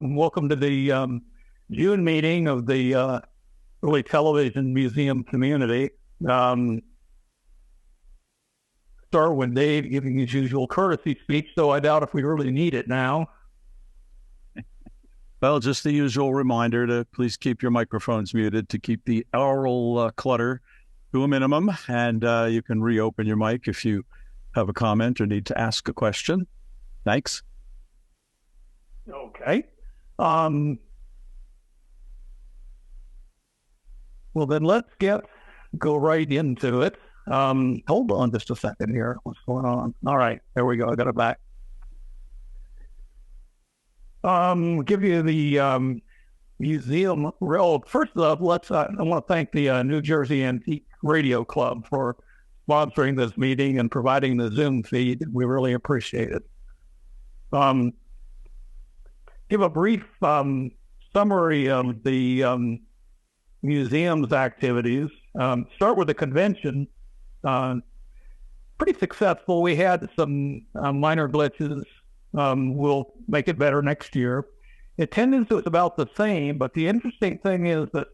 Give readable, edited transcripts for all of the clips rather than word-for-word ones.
Welcome to the June meeting of the Early Television Museum community. Start with Dave giving his usual courtesy speech, though I doubt if we really need it now. Well, just the usual reminder to please keep your microphones muted to keep the oral clutter to a minimum, and you can reopen your mic if you have a comment or need to ask a question. Thanks. Okay. Well, then let's go right into it. Hold on just a second here. What's going on? All right, there we go. I got it back. Give you the museum road. First off, I want to thank the New Jersey Antique Radio Club for sponsoring this meeting and providing the Zoom feed. We really appreciate it. Give a brief summary of the museum's activities. Start with the convention. Pretty successful. We had some minor glitches. We'll make it better next year. Attendance was about the same, but the interesting thing is that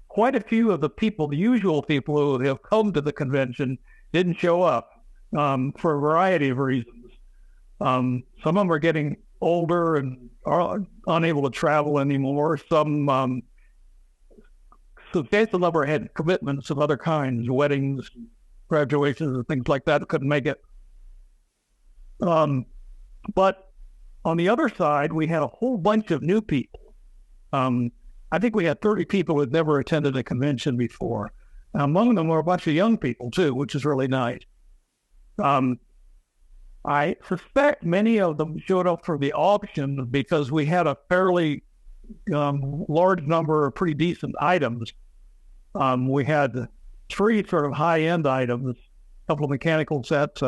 quite a few of the usual people who have come to the convention didn't show up for a variety of reasons. Some of them are getting older and are unable to travel anymore. Some substantial number had commitments of other kinds, weddings, graduations, and things like that, couldn't make it. But on the other side, we had a whole bunch of new people. I think we had 30 people who had never attended a convention before. Among them were a bunch of young people, too, which is really nice. I suspect many of them showed up for the auction because we had a fairly large number of pretty decent items. We had 3 sort of high-end items, a couple of mechanical sets,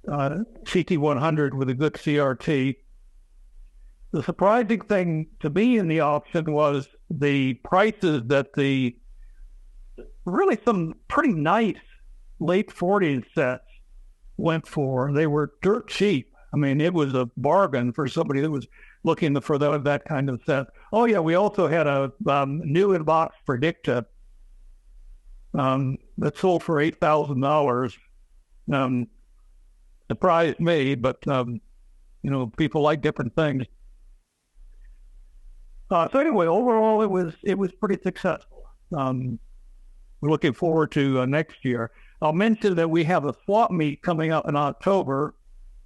CT100 with a good CRT. The surprising thing to me in the auction was the prices that really some pretty nice late 40s sets went for. They were dirt cheap. I mean, it was a bargain for somebody that was looking for that kind of set. Oh, yeah, we also had a new in-box Predicta that sold for $8,000. Surprised me, but, people like different things. So anyway, overall, it was pretty successful. We're looking forward to next year. I'll mention that we have a swap meet coming up in October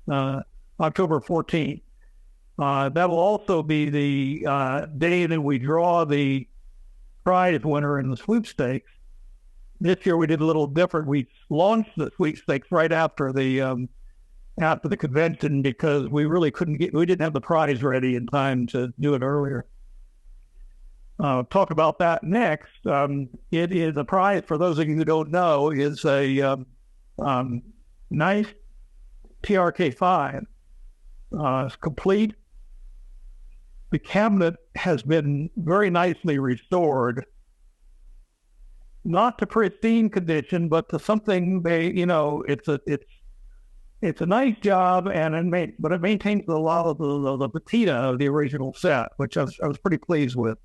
14th. That will also be the day that we draw the prize winner in the sweepstakes. This year we did a little different. We launched the sweepstakes right after the convention because we really we didn't have the prize ready in time to do it earlier. Talk about that next. It is a prize, for those of you who don't know, is a nice TRK5. It's complete. The cabinet has been very nicely restored, not to pristine condition, but to something it's a nice job, but it maintains a lot of the patina of the original set, which I was pretty pleased with.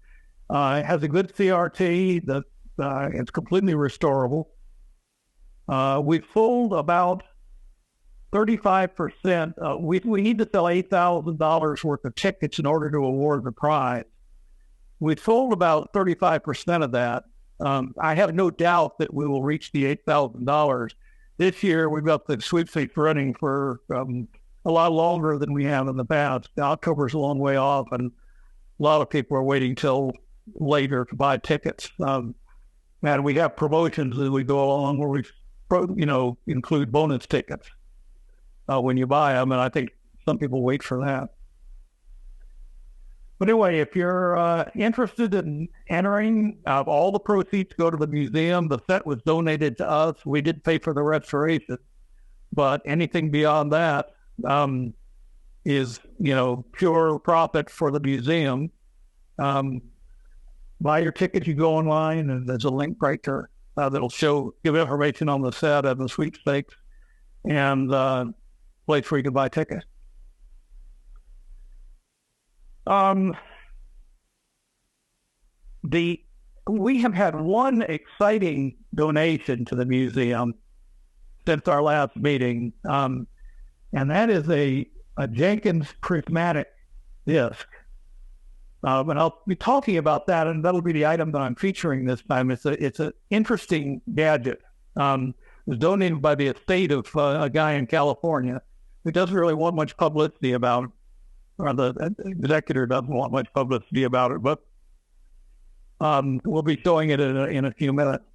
It has a good CRT. It's completely restorable. We've sold about 35%. We need to sell $8,000 worth of tickets in order to award the prize. We sold about 35% of that. I have no doubt that we will reach the $8,000. This year, we've got the sweepstakes running for a lot longer than we have in the past. October's a long way off, and a lot of people are waiting till later to buy tickets. And we have promotions as we go along where we, include bonus tickets when you buy them, and I think some people wait for that. But anyway, if you're interested in entering, all the proceeds go to the museum. The set was donated to us. We did pay for the restoration, but anything beyond that is, pure profit for the museum. Buy your ticket, you go online, and there's a link right there that'll give information on the set and the sweepstakes and place where you can buy tickets. Um, we have had one exciting donation to the museum since our last meeting, and that is a Jenkins prismatic disc. And I'll be talking about that, and that'll be the item that I'm featuring this time. It's an interesting gadget. It was donated by the estate of a guy in California who doesn't really want much publicity about it, or the executor doesn't want much publicity about it, but we'll be showing it in a few minutes.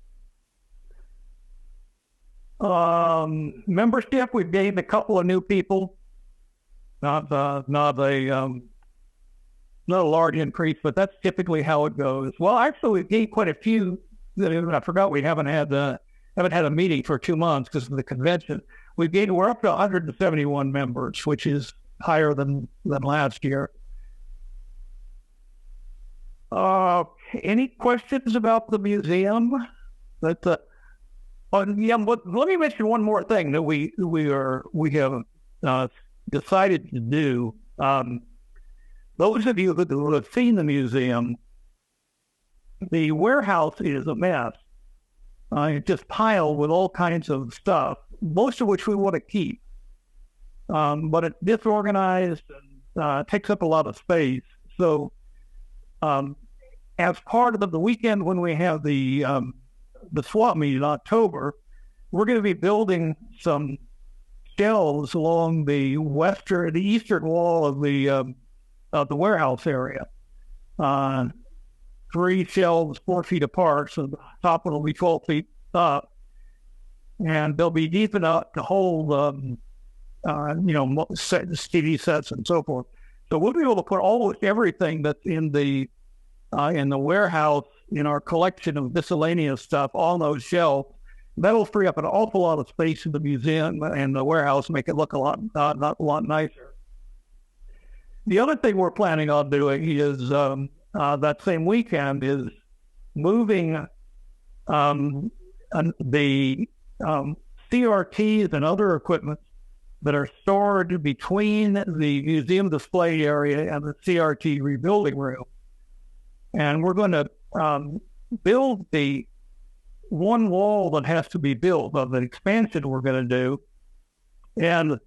Membership, we've gained a couple of new people. Not a large increase, but that's typically how it goes. Well, actually, we've gained quite a few. I forgot we haven't had a meeting for 2 months because of the convention. We're up to 171 members, which is higher than last year. Any questions about the museum? But let me mention one more thing that we have decided to do. Those of you who have seen the museum, the warehouse is a mess. It's just piled with all kinds of stuff, most of which we want to keep. But it's disorganized and takes up a lot of space. So as part of the weekend when we have the swap meet in October, we're going to be building some shelves along the eastern wall of the warehouse area. 3 shelves 4 feet apart, so the top one will be 12 feet up, and they'll be deep enough to hold, TV sets and so forth. So we'll be able to put almost everything that's in the warehouse in our collection of miscellaneous stuff on those shelves. That'll free up an awful lot of space in the museum and the warehouse, make it look a lot nicer. The other thing we're planning on doing is that same weekend is moving the CRTs and other equipment that are stored between the museum display area and the CRT rebuilding room. And we're going to build the one wall that has to be built of the expansion we're going to do. And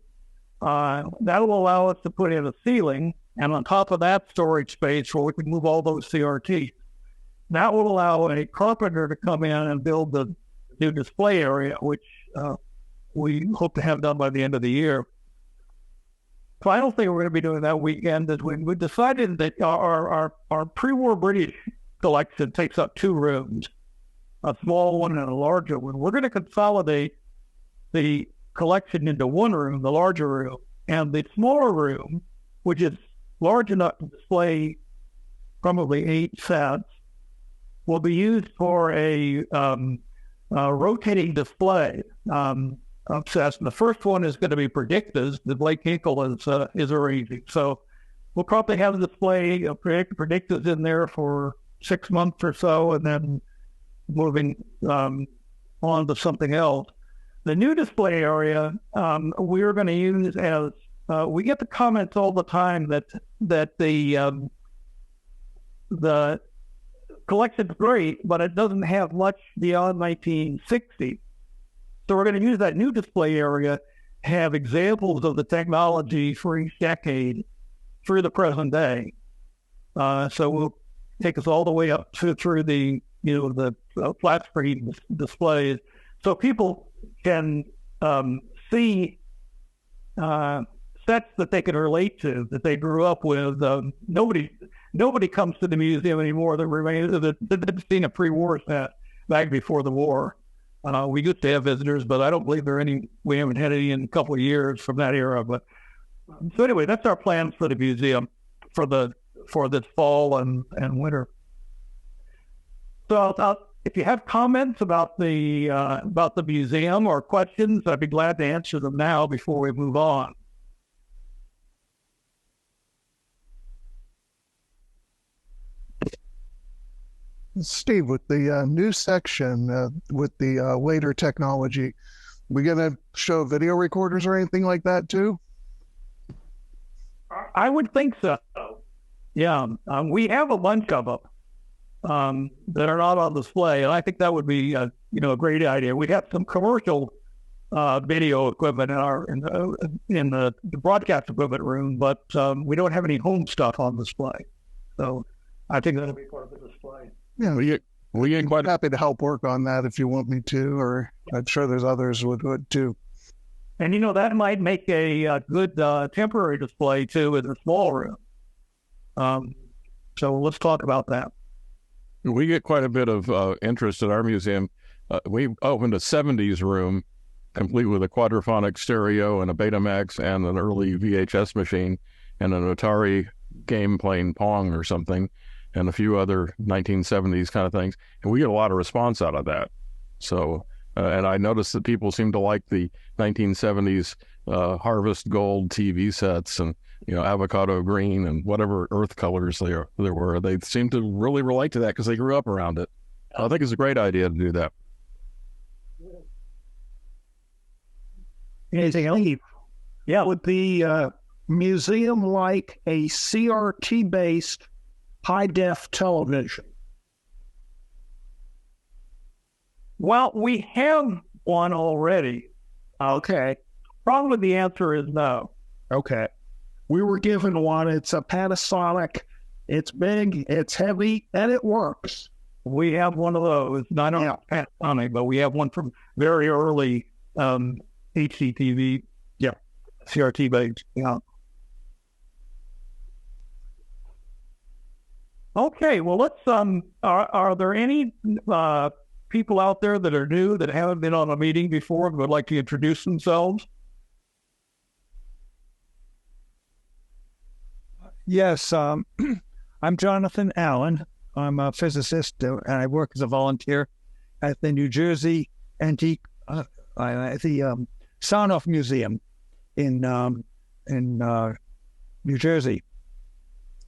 that will allow us to put in a ceiling, and on top of that, storage space where we can move all those CRTs. That will allow a carpenter to come in and build the new display area, which we hope to have done by the end of the year. Final thing we're going to be doing that weekend is we decided that our pre-war British collection takes up 2 rooms, a small one and a larger one. We're going to consolidate the collection into one room, the larger room, and the smaller room, which is large enough to display probably 8 sets, will be used for a rotating display of sets. And the first one is going to be Predictas that Blake Hinkle is arranging. So we'll probably have a display of Predictas in there for 6 months or so, and then moving on to something else. The new display area we're going to use as we get the comments all the time that the collection's great, but it doesn't have much beyond 1960. So we're going to use that new display area to have examples of the technology for each decade through the present day. So we'll take us all the way up through the flat screen displays, so people can see sets that they can relate to, that they grew up with. Nobody comes to the museum anymore that they've seen a pre-war set back before the war. We used to have visitors, but I don't believe we haven't had any in a couple of years from that era. But so anyway, that's our plans for the museum for this fall and winter. So if you have comments about the museum or questions, I'd be glad to answer them now before we move on. Steve, with the new section with the later technology, we going to show video recorders or anything like that too? I would think so. Yeah, we have a bunch of them that are not on display, and I think that would be a great idea. We have some commercial video equipment in the broadcast equipment room, but we don't have any home stuff on display. So I think that'll be part of the display. Yeah, we get quite happy to help work on that if you want me to, or I'm sure there's others would too. And that might make a good temporary display too in the small room. So let's talk about that. We get quite a bit of interest at our museum. We opened a 70s room, complete with a quadraphonic stereo and a Betamax and an early VHS machine and an Atari game playing Pong or something and a few other 1970s kind of things. And we get a lot of response out of that. So, and I noticed that people seem to like the 1970s Harvest Gold TV sets and, avocado green and whatever earth colors there were. They seem to really relate to that because they grew up around it. I think it's a great idea to do that. Anything else? Yeah. Would the museum like a CRT-based high-def television? Well, we have one already. Okay. Probably the answer is no. Okay. We were given one. It's a Panasonic. It's big, it's heavy, and it works. We have one of those. Not on Panasonic, but we have one from very early HDTV. Yeah. CRT based. Yeah. Okay. Well, let's. Are there any people out there that are new that haven't been on a meeting before and would like to introduce themselves? Yes, I'm Jonathan Allen. I'm a physicist, and I work as a volunteer at the New Jersey Antique, at the Sarnoff Museum in New Jersey,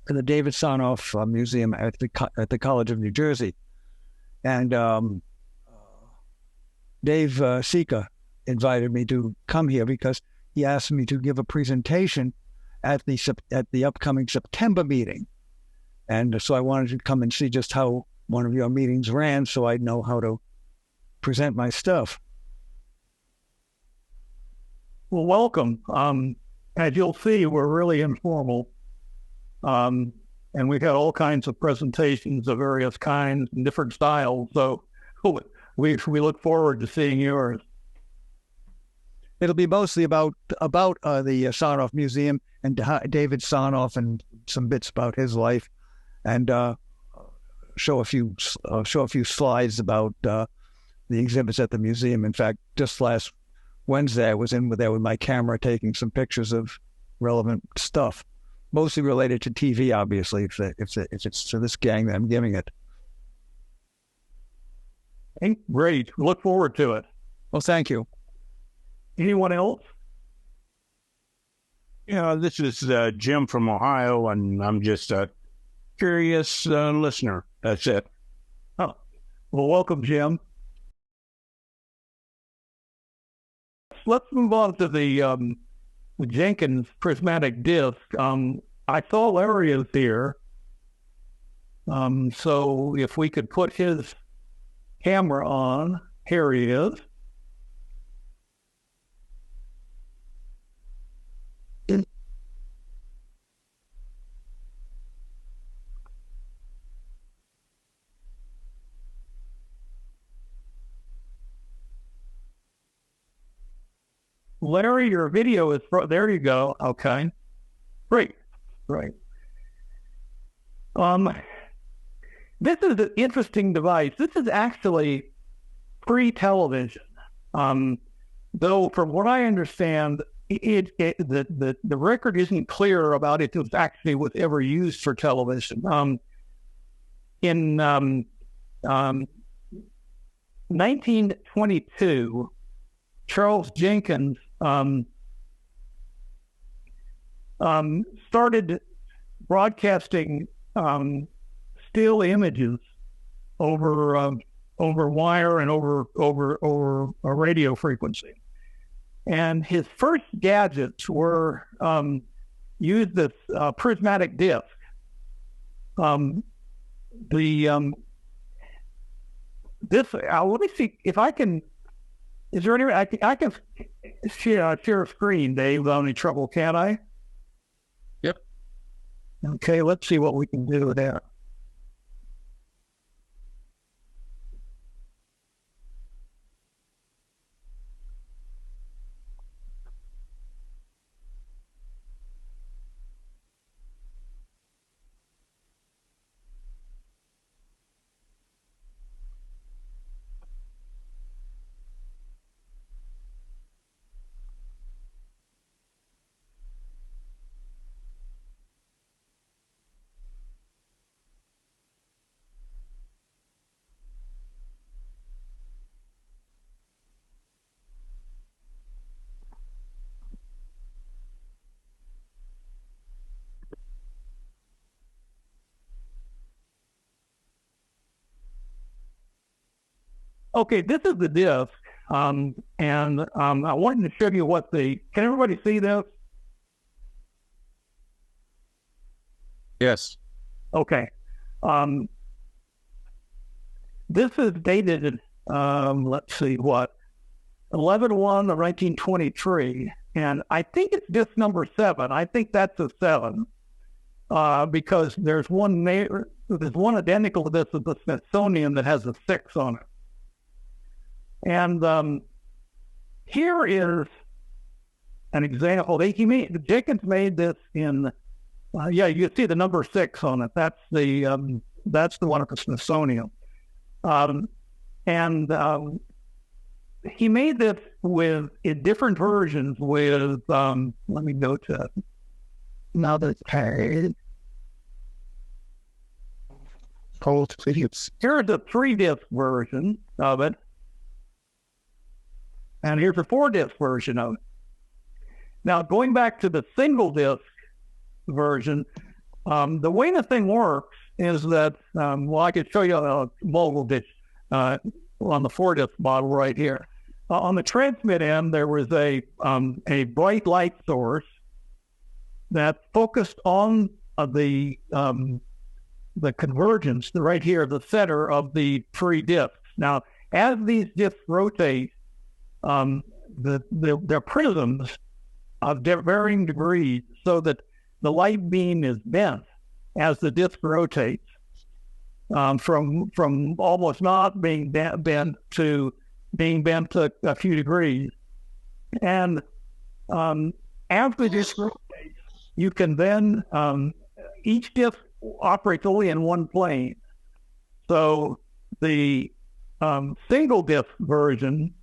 in the David Sarnoff Museum at the College of New Jersey, and Dave Sika invited me to come here because he asked me to give a presentation at the upcoming September meeting. And so I wanted to come and see just how one of your meetings ran so I'd know how to present my stuff. Well, welcome. As you'll see, we're really informal. And we've had all kinds of presentations of various kinds and different styles. So we look forward to seeing yours. It'll be mostly about the Sarnoff Museum and David Sarnoff and some bits about his life, and show a few slides about the exhibits at the museum. In fact, just last Wednesday, I was in there with my camera taking some pictures of relevant stuff, mostly related to TV, obviously, if it's to this gang that I'm giving it. Hey, great. Look forward to it. Well, thank you. Anyone else? Yeah, this is Jim from Ohio, and I'm just a curious listener. That's it. Oh, well, welcome, Jim. Let's move on to the Jenkins prismatic disc. I saw Larry is here. So if we could put his camera on, here he is. Larry, your video is there. You go. Okay, great. This is an interesting device. This is actually pre-television, though. From what I understand, the record isn't clear about it actually was ever used for television. In 1922, Charles Jenkins started broadcasting still images over wire and over a radio frequency. And his first gadgets were used this prismatic disc. Um, the this let me see if I can. Is there any? I can share a screen, Dave. Without any trouble, can I? Yep. Okay. Let's see what we can do there. Okay, this is the disk, and I wanted to show you what the. Can everybody see this? Yes. Okay. This is dated. Let's see what 11/1 of 1923, and I think it's disk number 7. I think that's a 7 because there's one identical to this at the Smithsonian that has a 6 on it. And here is an example. Jenkins made this in, you see the number 6 on it. That's the one at the Smithsonian. He made this in different versions with, let me go to another page. Here's a 3-disc version of it. And here's a 4-disc version of it. Now, going back to the single-disc version, the way the thing works is that, I could show you a mobile disk on the 4-disc model right here. On the transmit end, there was a bright light source that focused on the convergence right here, the center of the 3 discs. Now, as these discs rotate, they're prisms of varying degrees, so that the light beam is bent as the disk rotates, from almost not being bent to being bent a few degrees. And as the disk rotates, you can then each disk operates only in one plane. So the single disk version,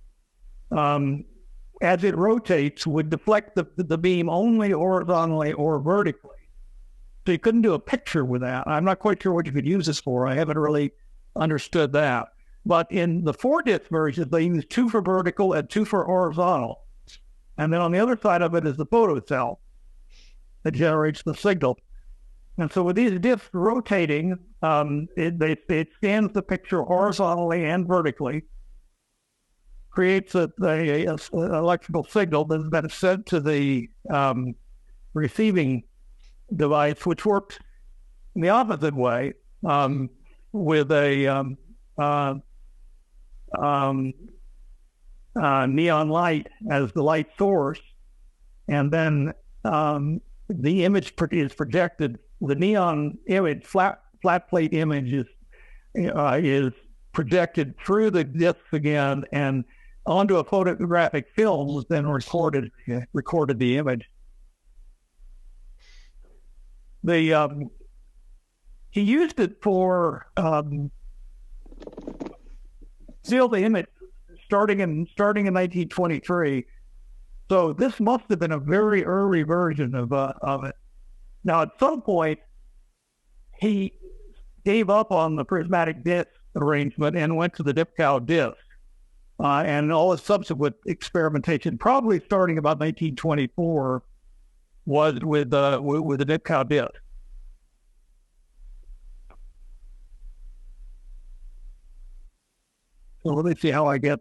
as it rotates, would deflect the beam only horizontally or vertically. So you couldn't do a picture with that. I'm not quite sure what you could use this for. I haven't really understood that. But in the 4-disc version, they use 2 for vertical and 2 for horizontal. And then on the other side of it is the photocell that generates the signal. And so with these discs rotating, it scans the picture horizontally and vertically, creates an electrical signal that's been sent to the receiving device, which works in the opposite way, with a neon light as the light source, and then the image is projected. The neon image, flat plate image, is projected through the disc again and onto a photographic film, then recorded the image. He used it for still the image starting in 1923. So this must have been a very early version of it. Now, at some point, he gave up on the prismatic disc arrangement and went to the Dipkow disc. And all his subsequent experimentation, probably starting about 1924, was with the Dipkow disc. So let me see how I get.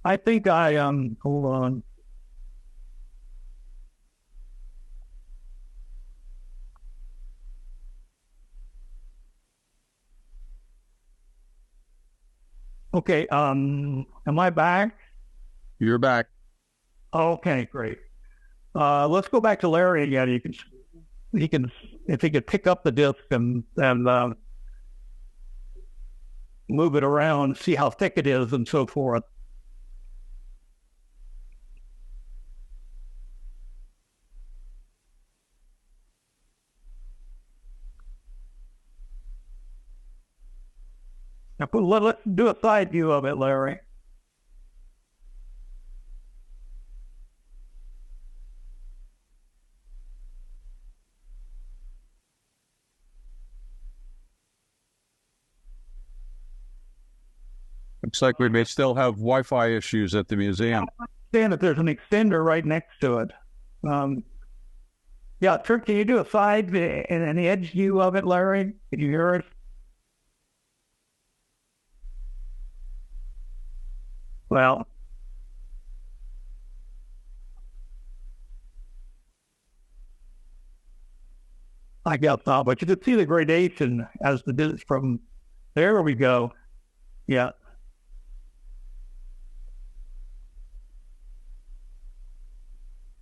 I think hold on. Okay, am I back? You're back. Okay, great. Let's go back to Larry again. He can, if he could pick up the disc and move it around, see how thick it is and so forth. Now, let's do a side view of it, Larry. Looks like we may still have Wi-Fi issues at the museum. I understand that there's an extender right next to it. Yeah, can you do a side and an edge view of it, Larry? Can you hear it? Well, I guess not, but you can see the gradation as the disc from there we go. Yeah.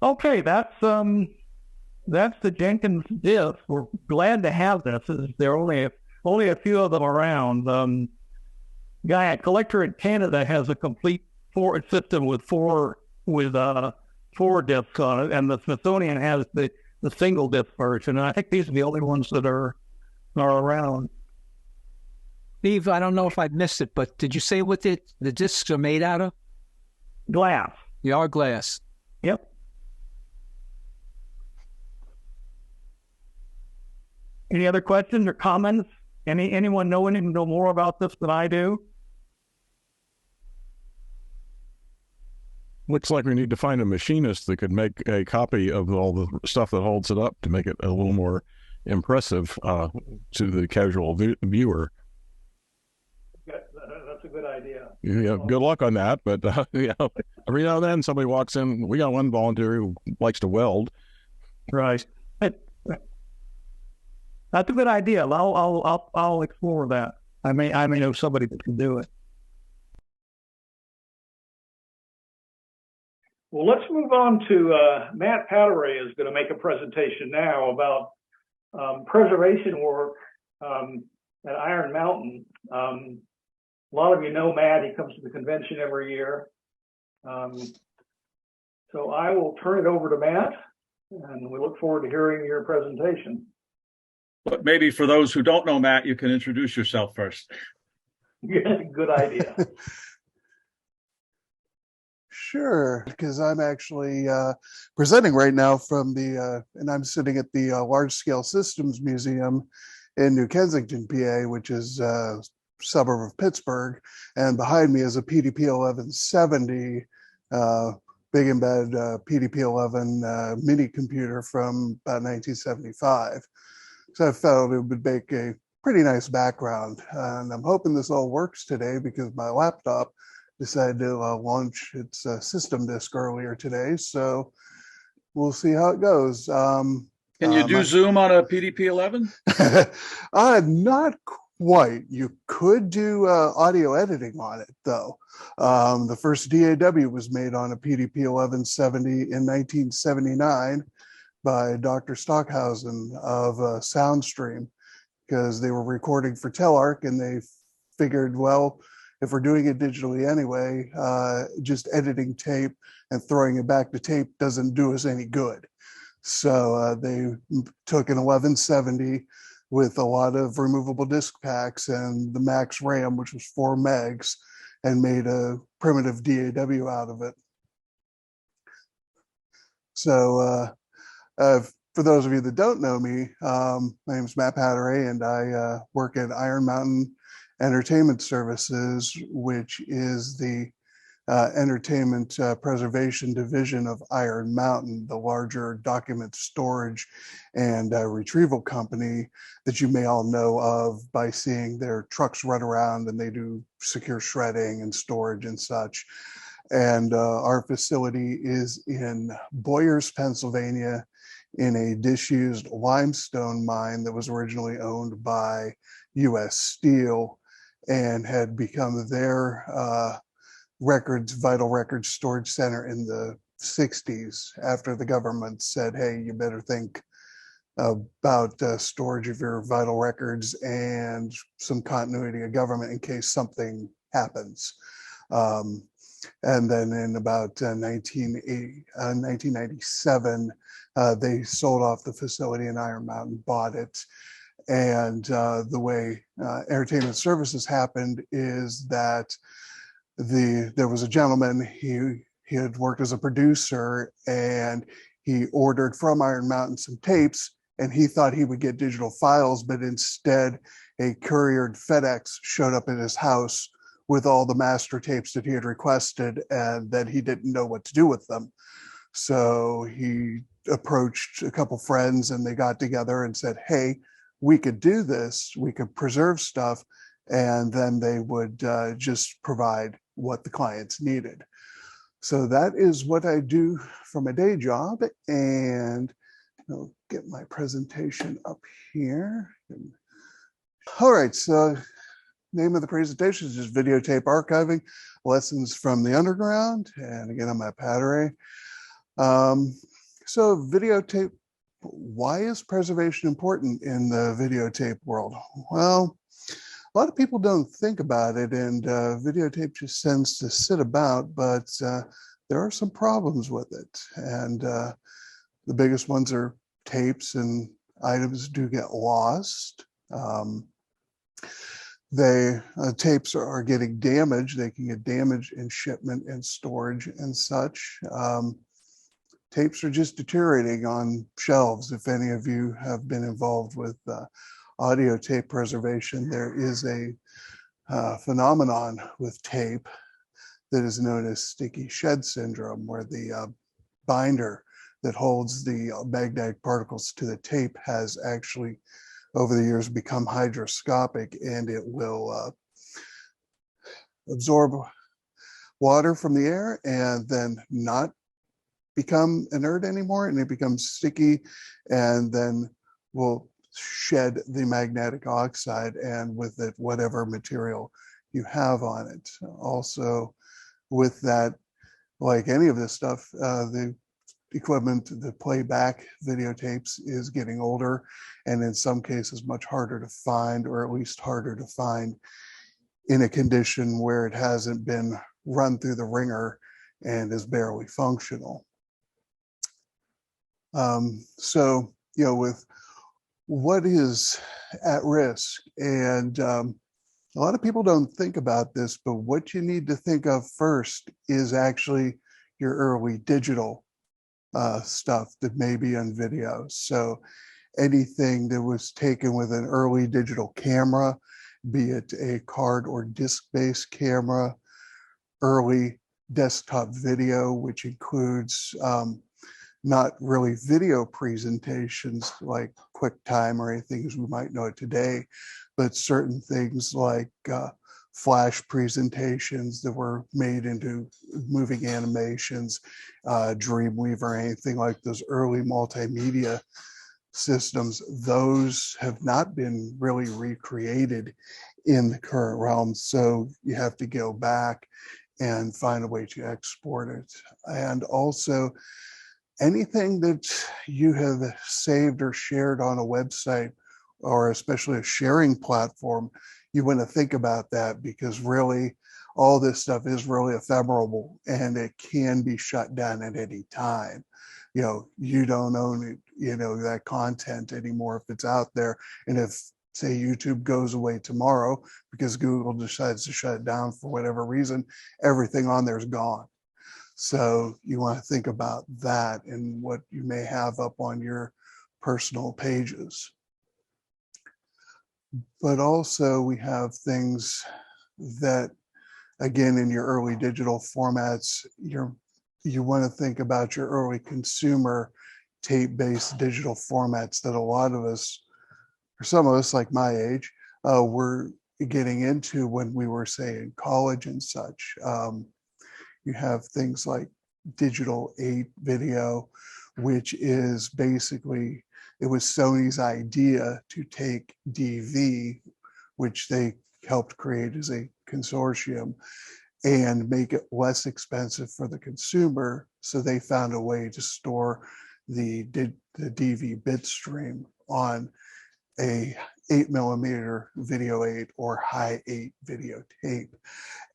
Okay, that's the Jenkins disc. We're glad to have this. There are only a few of them around. Guy at Collector in Canada has a complete system with four discs on it, and the Smithsonian has the single disc version. And I think these are the only ones that are around. Steve, I don't know if I missed it, but did you say what the discs are made out of? Glass. They are glass. Yep. Any other questions or comments? Anyone know more about this than I do? Looks like we need to find a machinist that could make a copy of all the stuff that holds it up to make it a little more impressive to the casual viewer. That's a good idea. Yeah, good luck on that. But every now and then somebody walks in. We got one volunteer who likes to weld. Right. That's a good idea. I'll explore that. I may know somebody that can do it. Well, let's move on to Matt Patoray is going to make a presentation now about preservation work at Iron Mountain. A lot of you know Matt. He comes to the convention every year. So I will turn it over to Matt, and we look forward to hearing your presentation. But maybe for those who don't know Matt, you can introduce yourself first. Yeah, good idea. Sure, because I'm actually presenting right now from and I'm sitting at the Large Scale Systems Museum in New Kensington, PA, which is a suburb of Pittsburgh. And behind me is a PDP 1170 big embed PDP 11 mini computer from about 1975. So I felt it would make a pretty nice background. And I'm hoping this all works today because my laptop decided to launch its system disk earlier today. So we'll see how it goes. Can you do Zoom on a PDP-11? Not quite. You could do audio editing on it, though. The first DAW was made on a PDP 1170 in 1979 by Dr. Stockhausen of SoundStream, because they were recording for Telarc, and they figured, well, if we're doing it digitally anyway, just editing tape and throwing it back to tape doesn't do us any good. So they took an 1170 with a lot of removable disk packs and the max RAM, which was 4 megs, and made a primitive DAW out of it. So for those of you that don't know me, my name is Matt Patoray, and I work at Iron Mountain Entertainment Services, which is the entertainment preservation division of Iron Mountain, the larger document storage and retrieval company that you may all know of by seeing their trucks run around, and they do secure shredding and storage and such. And our facility is in Boyers, Pennsylvania, in a disused limestone mine that was originally owned by U.S. Steel and had become their vital records storage center in the 60s after the government said, hey, you better think about storage of your vital records and some continuity of government in case something happens. And then in about 1997, they sold off the facility in Iron Mountain, bought it. And the way entertainment services happened is that there was a gentleman, he had worked as a producer, and he ordered from Iron Mountain some tapes, and he thought he would get digital files, but instead a couriered FedEx showed up at his house with all the master tapes that he had requested, and that he didn't know what to do with them. So he approached a couple friends, and they got together and said, hey, we could do this, we could preserve stuff, and then they would just provide what the clients needed. So that is what I do for my day job, and I'll get my presentation up here. All right, so name of the presentation is just Videotape Archiving, Lessons from the Underground, and again, I'm at Patoray. So videotape, why is preservation important in the videotape world? Well, a lot of people don't think about it, and videotape just tends to sit about, but there are some problems with it. And the biggest ones are tapes and items do get lost. Tapes are getting damaged. They can get damaged in shipment and storage and such. Tapes are just deteriorating on shelves. If any of you have been involved with audio tape preservation, there is a phenomenon with tape that is known as sticky shed syndrome, where the binder that holds the magnetic particles to the tape has actually, over the years, become hygroscopic, and it will absorb water from the air and then not become inert anymore, and it becomes sticky, and then will shed the magnetic oxide, and with it, whatever material you have on it. Also, with that, like any of this stuff, the equipment to play back videotapes is getting older, and in some cases much harder to find, or at least harder to find in a condition where it hasn't been run through the ringer and is barely functional. So, with what is at risk, and a lot of people don't think about this, but what you need to think of first is actually your early digital stuff that may be on video. So anything that was taken with an early digital camera, be it a card or disc-based camera, early desktop video, which includes not really video presentations like QuickTime or anything as we might know it today, but certain things like flash presentations that were made into moving animations, Dreamweaver, anything like those early multimedia systems. Those have not been really recreated in the current realm. So you have to go back and find a way to export it. And also, anything that you have saved or shared on a website, or especially a sharing platform, you want to think about that, because really all this stuff is really ephemeral and it can be shut down at any time. You don't own it, that content anymore if it's out there. And if, say, YouTube goes away tomorrow because Google decides to shut it down for whatever reason, everything on there is gone. So you want to think about that and what you may have up on your personal pages. But also we have things that, again, in your early digital formats, you want to think about your early consumer tape-based digital formats that a lot of us, or some of us like my age, were getting into when we were, say, in college and such. You have things like Digital 8 video, which is basically, it was Sony's idea to take DV, which they helped create as a consortium, and make it less expensive for the consumer. So they found a way to store the DV bit stream on a 8mm video 8 or high 8 videotape.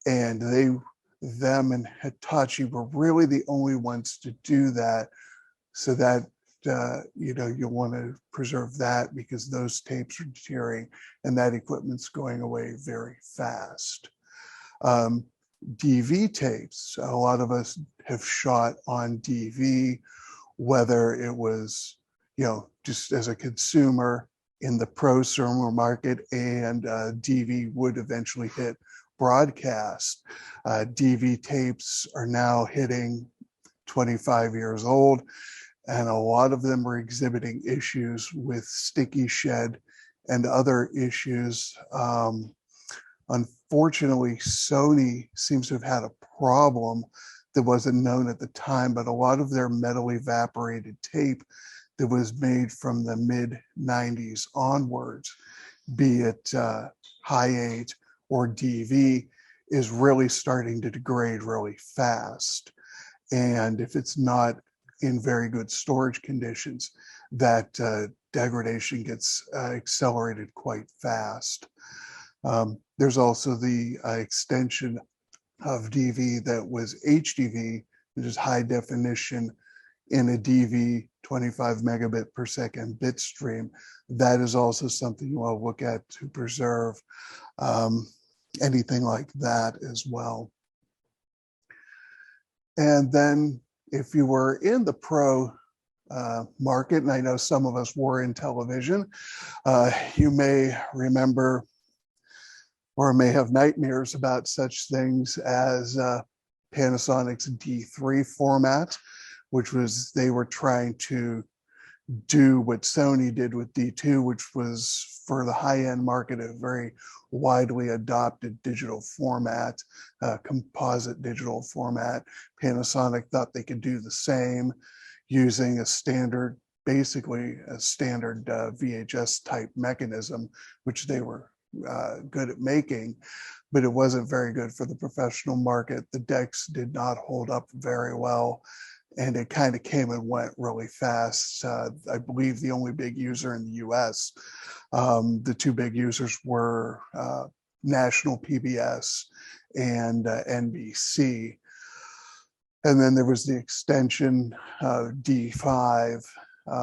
And them and Hitachi were really the only ones to do that. So that, you'll want to preserve that because those tapes are deteriorating and that equipment's going away very fast. DV tapes, a lot of us have shot on DV, whether it was, just as a consumer in the prosumer market, and DV would eventually hit broadcast. DV tapes are now hitting 25 years old, and a lot of them are exhibiting issues with sticky shed and other issues. Unfortunately, Sony seems to have had a problem that wasn't known at the time, but a lot of their metal evaporated tape that was made from the mid-90s onwards, be it high 8 or DV, is really starting to degrade really fast. And if it's not in very good storage conditions, that degradation gets accelerated quite fast. There's also the extension of DV that was HDV, which is high definition in a DV 25 megabit per second bit stream. That is also something you want to look at to preserve anything like that as well. And then if you were in the pro market, and I know some of us were in television, you may remember or may have nightmares about such things as Panasonic's D3 format, which was, they were trying to do what Sony did with D2, which was for the high-end market, a very widely adopted digital format, composite digital format. Panasonic thought they could do the same using a standard, basically a standard VHS type mechanism, which they were good at making, but it wasn't very good for the professional market. The decks did not hold up very well, and it kind of came and went really fast. I believe the only big user in the US, the two big users were National PBS and NBC. And then there was the extension D5,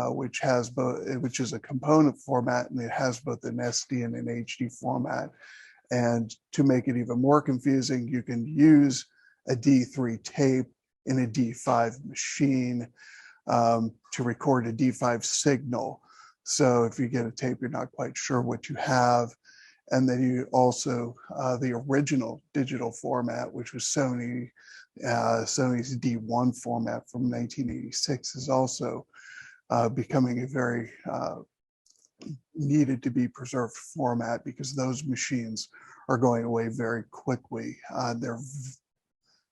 which has both, which is a component format, and it has both an SD and an HD format. And to make it even more confusing, you can use a D3 tape in a D5 machine to record a D5 signal. So if you get a tape, you're not quite sure what you have. And then you also, the original digital format, which was Sony's D1 format from 1986, is also becoming a very needed to be preserved format, because those machines are going away very quickly.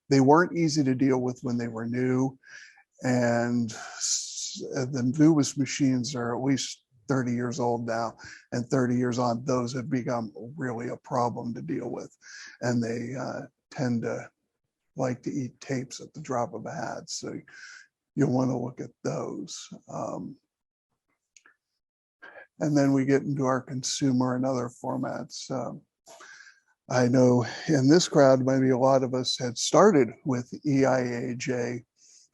They weren't easy to deal with when they were new, and the newest machines are at least 30 years old now, and 30 years on, those have become really a problem to deal with, and they tend to like to eat tapes at the drop of a hat. So you'll want to look at those. And then we get into our consumer and other formats. I know in this crowd, maybe a lot of us had started with EIAJ,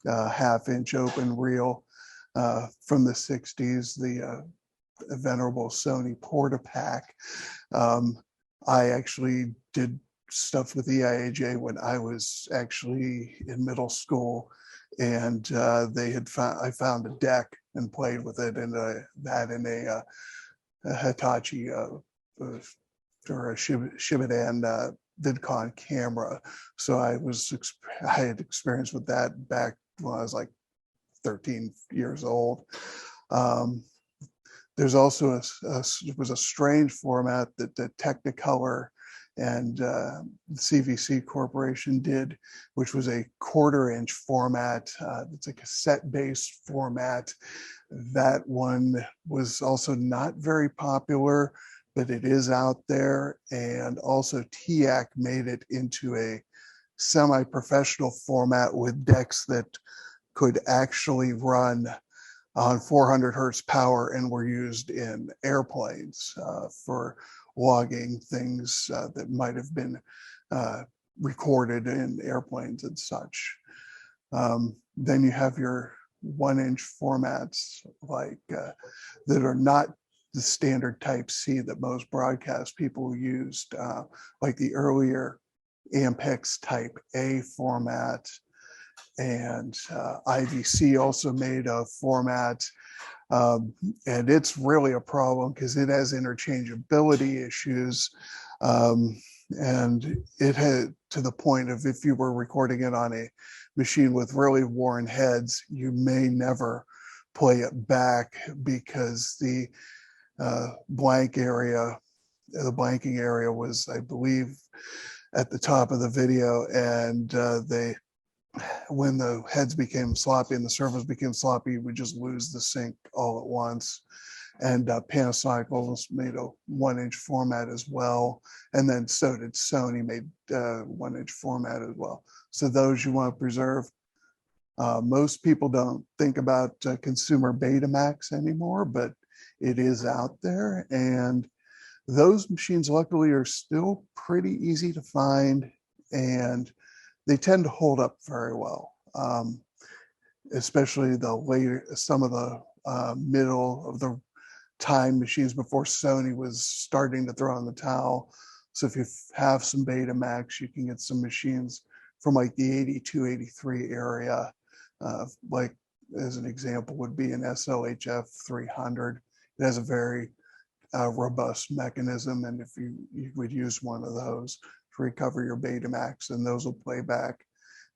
half-inch open reel from the 60s, the venerable Sony Portapack. I actually did stuff with EIAJ when I was actually in middle school, and I found a deck and played with it, and that in a Hitachi or a Shibatan VidCon camera. So I had experience with that back when I was like 13 years old. There's also was a strange format that the Technicolor and the CVC Corporation did, which was a 1/4-inch format. It's a cassette-based format. That one was also not very popular, but it is out there. And also TIAC made it into a semi-professional format with decks that could actually run on 400 hertz power and were used in airplanes for logging things that might have been recorded in airplanes and such. Then you have your 1-inch formats like that are not the standard type C that most broadcast people used, like the earlier Ampex type A format, and IVC also made a format, and it's really a problem because it has interchangeability issues, and it had to the point of if you were recording it on a machine with really worn heads, you may never play it back because the blanking area was, I believe, at the top of the video, and when the heads became sloppy and the surface became sloppy, you would just lose the sync all at once. And Panasonic almost made a 1-inch format as well, and then so did Sony, made 1-inch format as well. So those you want to preserve. Most people don't think about consumer Betamax anymore, but it is out there, and those machines luckily are still pretty easy to find, and they tend to hold up very well, especially the later, some of the middle of the time machines before Sony was starting to throw in the towel. So if you have some Betamax, you can get some machines from like the 82, 83 area, like as an example would be an SLHF 300. It has a very robust mechanism, and if you would use one of those to recover your Betamax, and those will play back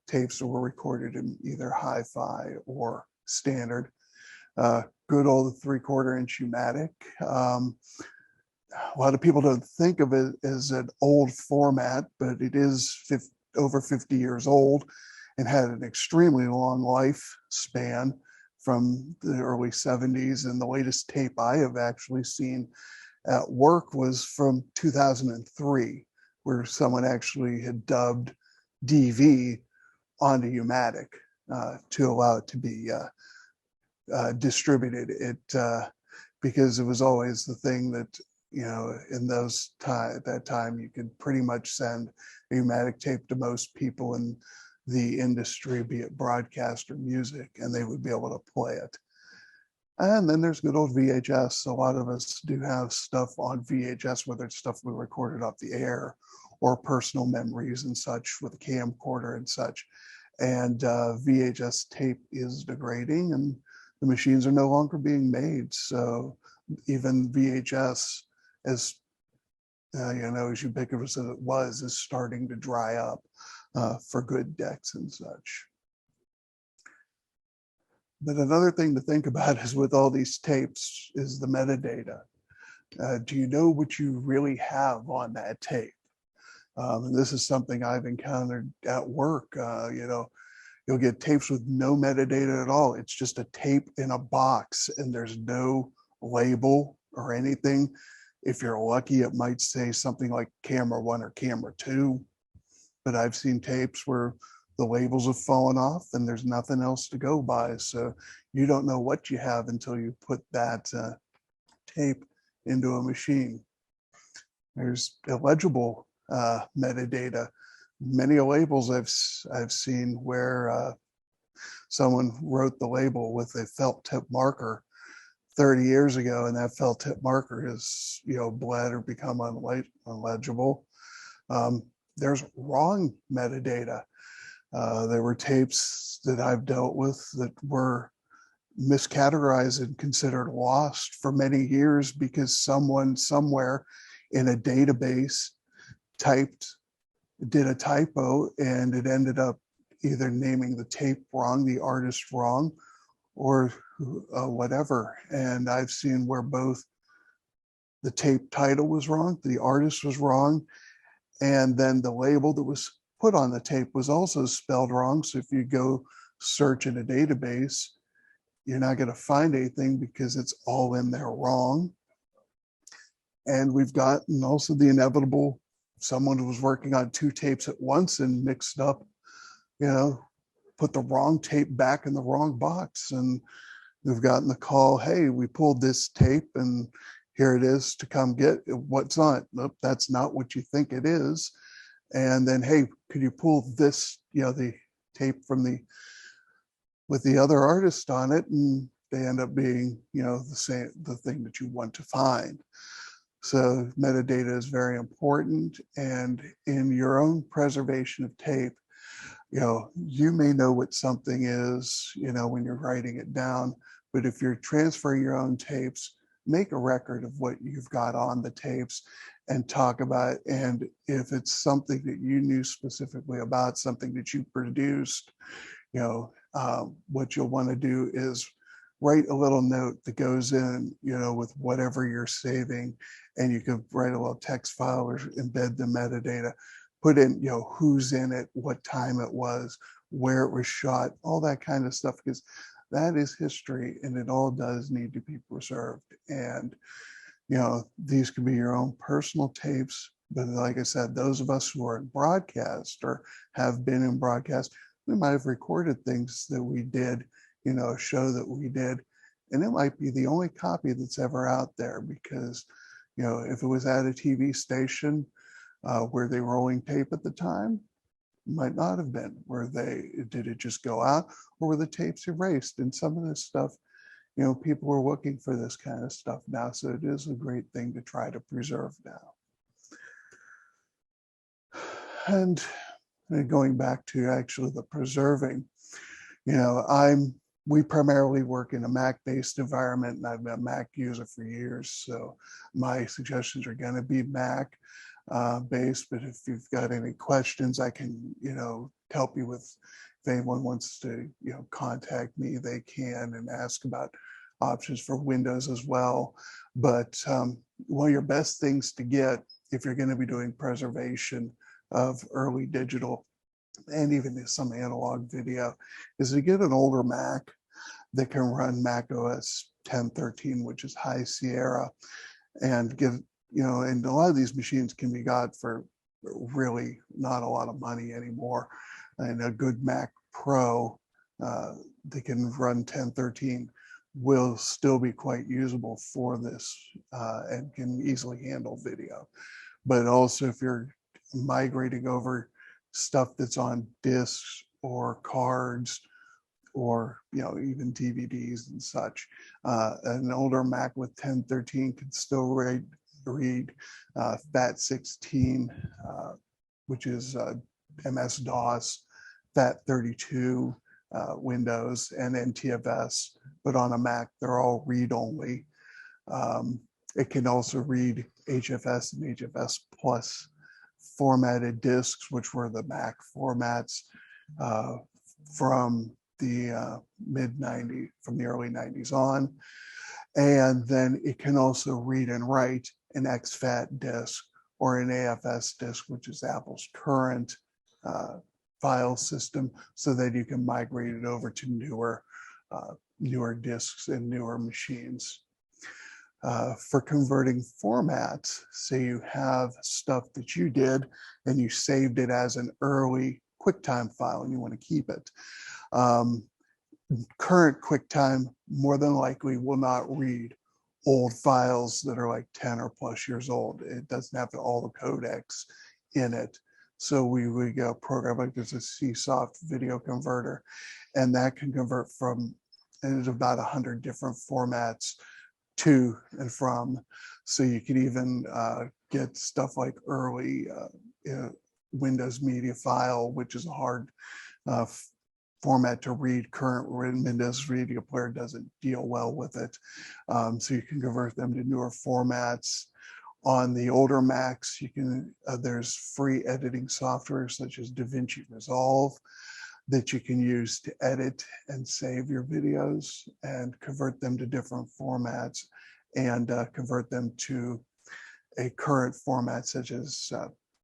tapes that were recorded in either hi-fi or standard. Good old 3/4-inch U-matic. A lot of people don't think of it as an old format, but it is over 50 years old and had an extremely long lifespan from the early 70s. And the latest tape I have actually seen at work was from 2003, where someone actually had dubbed DV onto U-matic to allow it to be distributed. Because it was always the thing that, in that time, you could pretty much send a U-matic tape to most people in the industry, be it broadcast or music, and they would be able to play it. And then there's good old VHS. A lot of us do have stuff on VHS, whether it's stuff we recorded off the air or personal memories and such with a camcorder and such. And VHS tape is degrading, and the machines are no longer being made. So even VHS, as as ubiquitous as it was, is starting to dry up for good decks and such. But another thing to think about is with all these tapes is the metadata. Do you know what you really have on that tape? And this is something I've encountered at work. You'll get tapes with no metadata at all. It's just a tape in a box, and there's no label or anything. If you're lucky, it might say something like camera 1 or camera 2. But I've seen tapes where the labels have fallen off and there's nothing else to go by. So you don't know what you have until you put that tape into a machine. There's illegible metadata. Many labels I've seen where someone wrote the label with a felt tip marker 30 years ago, and that felt tip marker has bled or become unlegible. There's wrong metadata. There were tapes that I've dealt with that were miscategorized and considered lost for many years because someone somewhere in a database did a typo, and it ended up either naming the tape wrong, the artist wrong, or whatever. And I've seen where both the tape title was wrong, the artist was wrong, And then the label that was put on the tape was also spelled wrong. So if you go search in a database, you're not going to find anything because it's all in there wrong. And we've gotten also the inevitable, someone who was working on 2 tapes at once and mixed up, put the wrong tape back in the wrong box. And we've gotten the call, hey, we pulled this tape and here it is to come get it. What's on it? Nope, that's not what you think it is. And then, hey, could you pull this, the tape with the other artist on it? And they end up being, the thing that you want to find. So metadata is very important. And in your own preservation of tape, you may know what something is, when you're writing it down, but if you're transferring your own tapes, make a record of what you've got on the tapes and talk about it. And if it's something that you knew specifically about, something that you produced, what you'll want to do is write a little note that goes in, with whatever you're saving, and you can write a little text file or embed the metadata, put in, who's in it, what time it was, where it was shot, all that kind of stuff, because that is history and it all does need to be preserved. And, these could be your own personal tapes, but like I said, those of us who are in broadcast or have been in broadcast, we might have recorded things that we did, a show that we did, and it might be the only copy that's ever out there because, if it was at a TV station, were they rolling tape at the time? Might not have been. Did it just go out, or were the tapes erased? And some of this stuff, people are looking for this kind of stuff now, so it is a great thing to try to preserve now. And going back to actually the preserving, we primarily work in a Mac-based environment, and I've been a Mac user for years, so my suggestions are going to be Mac based. But if you've got any questions, I can, help you with. If anyone wants to, contact me, they can, and ask about options for Windows as well. But one of your best things to get if you're going to be doing preservation of early digital and even some analog video is to get an older Mac that can run Mac OS 10.13, which is High Sierra, and give, and a lot of these machines can be got for really not a lot of money anymore. And a good Mac Pro that can run 10.13 will still be quite usable for this and can easily handle video. But also if you're migrating over stuff that's on discs or cards or even DVDs and such, an older Mac with 10.13 can still read FAT16, which is MS-DOS, FAT32, Windows, and NTFS, but on a Mac, they're all read-only. It can also read HFS and HFS plus formatted disks, which were the Mac formats from the mid-90s, from the early 90s on. And then it can also read and write an exFAT disk or an AFS disk, which is Apple's current file system, so that you can migrate it over to newer disks and newer machines. For converting formats, say you have stuff that you did and you saved it as an early QuickTime file and you want to keep it. Current QuickTime more than likely will not read old files that are like 10 or plus years old. It doesn't have all the codecs in it. So we go a program like there's a CSoft video converter, and that can convert from, and it's about 100 different formats to and from. So you can even get stuff like early Windows media file, which is a hard format to read. Current Windows media player doesn't deal well with it. So you can convert them to newer formats. On the older Macs, you can there's free editing software such as DaVinci Resolve that you can use to edit and save your videos and convert them to different formats and convert them to a current format such as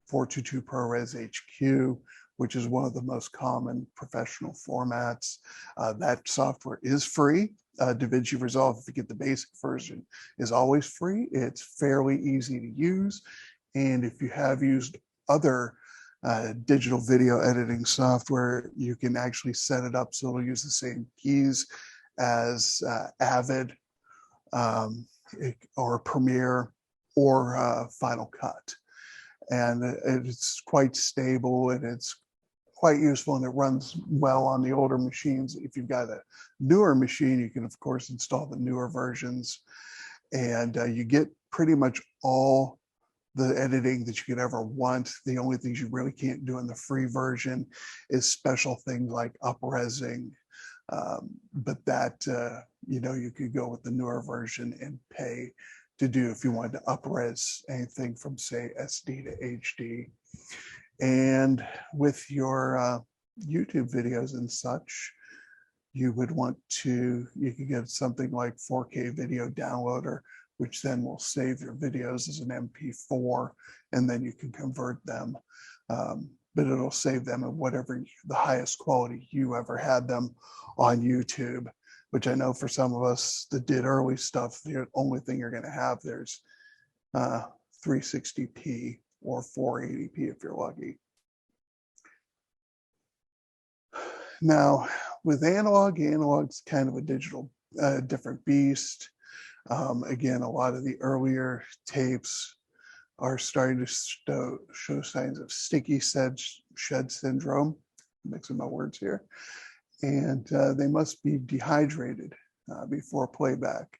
422 ProRes HQ, which is one of the most common professional formats. That software is free. DaVinci Resolve, if you get the basic version, is always free. It's fairly easy to use. And if you have used other digital video editing software, you can actually set it up so it'll use the same keys as Avid or Premiere or Final Cut. And it's quite stable, and it's quite useful, and it runs well on the older machines. If you've got a newer machine, you can of course install the newer versions, and you get pretty much all the editing that you could ever want. The only things you really can't do in the free version is special things like upresing, but that you could go with the newer version and pay to do if you wanted to upres anything from, say, SD to HD. And with your YouTube videos and such, you would want to, you could get something like 4K video downloader, which then will save your videos as an MP4, and then you can convert them. But it'll save them at whatever the highest quality you ever had them on YouTube, which I know for some of us that did early stuff, the only thing you're going to have there's 360p or 480p if you're lucky. Now, with analog's kind of a digital, different beast. Again, a lot of the earlier tapes are starting to show signs of sticky shed syndrome. I'm mixing my words here. And they must be dehydrated before playback.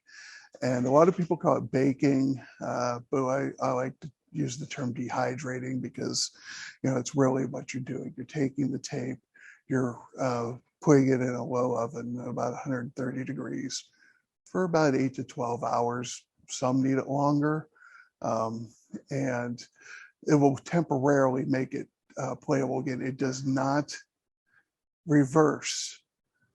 And a lot of people call it baking, but I like to use the term dehydrating because, it's really what you're doing. You're taking the tape, you're putting it in a low oven at about 130 degrees for about 8 to 12 hours. Some need it longer. And it will temporarily make it playable again. It does not reverse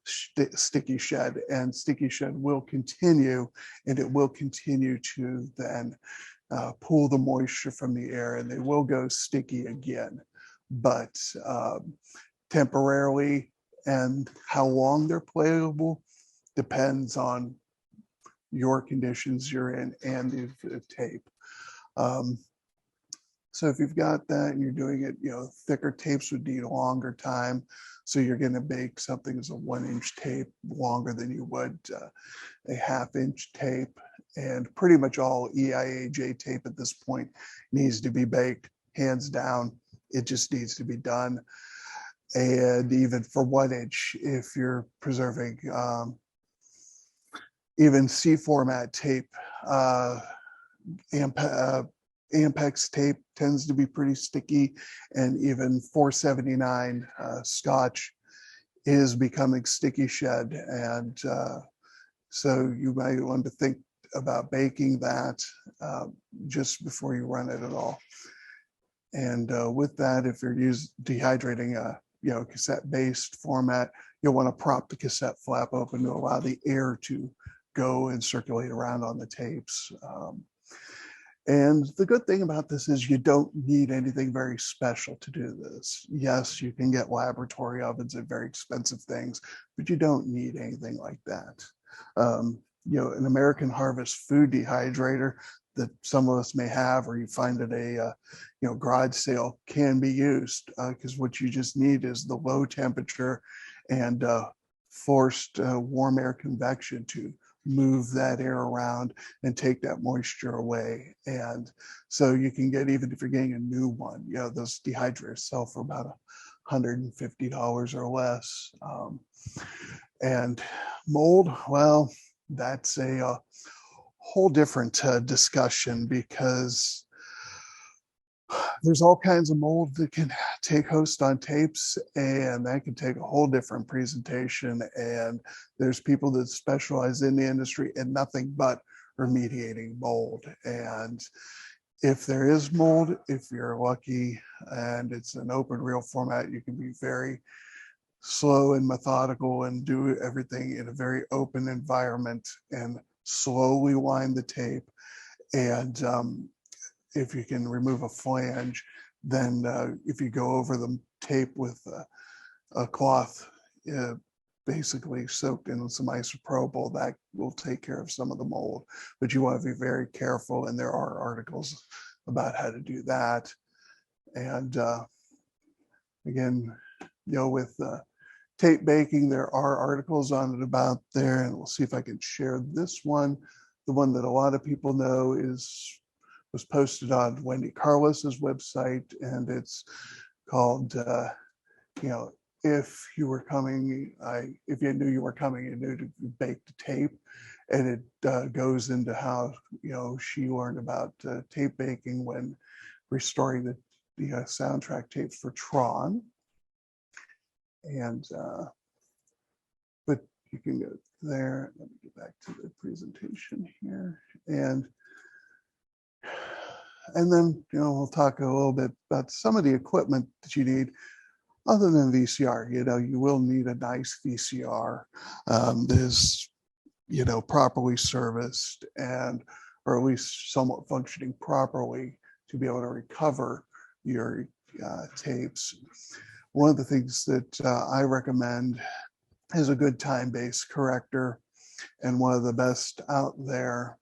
sticky shed, and sticky shed will continue, and it will continue to then pull the moisture from the air, and they will go sticky again, but temporarily, and how long they're playable depends on your conditions you're in and the tape. So if you've got that and you're doing it, thicker tapes would need a longer time. So you're going to bake something as a 1-inch tape longer than you would a 1/2-inch tape. And pretty much all EIAJ tape at this point needs to be baked, hands down. It just needs to be done. And even for 1-inch, if you're preserving even C format tape, Ampex tape tends to be pretty sticky, and even 479 Scotch is becoming sticky shed. And so you might want to think about baking that just before you run it at all. And with that, if you're dehydrating a cassette-based format, you'll want to prop the cassette flap open to allow the air to go and circulate around on the tapes. And the good thing about this is you don't need anything very special to do this. Yes, you can get laboratory ovens and very expensive things, but you don't need anything like that. An American Harvest food dehydrator that some of us may have, or you find at a garage sale, can be used, because what you just need is the low temperature and forced warm air convection to move that air around and take that moisture away. And so you can get, even if you're getting a new one, those dehydrators sell for about $150 or less. And mold, well, that's a whole different discussion, because there's all kinds of mold that can take host on tapes, and that can take a whole different presentation. And there's people that specialize in the industry in nothing but remediating mold. And if there is mold, if you're lucky and it's an open reel format, you can be very slow and methodical and do everything in a very open environment and slowly wind the tape. And if you can remove a flange, then if you go over the tape with a cloth basically soaked in some isopropyl, that will take care of some of the mold. But you want to be very careful, and there are articles about how to do that. And again, with tape baking, there are articles on it about there, and we'll see if I can share this one. The one that a lot of people know was posted on Wendy Carlos's website, and it's called, if you were coming, if you knew you were coming, you knew to bake the tape. And it goes into how, she learned about tape baking when restoring the soundtrack tapes for Tron. And, but you can go there. Let me get back to the presentation here. And then, we'll talk a little bit about some of the equipment that you need other than VCR. You will need a nice VCR that is, properly serviced or at least somewhat functioning properly to be able to recover your tapes. One of the things that I recommend is a good time-based corrector, and one of the best out there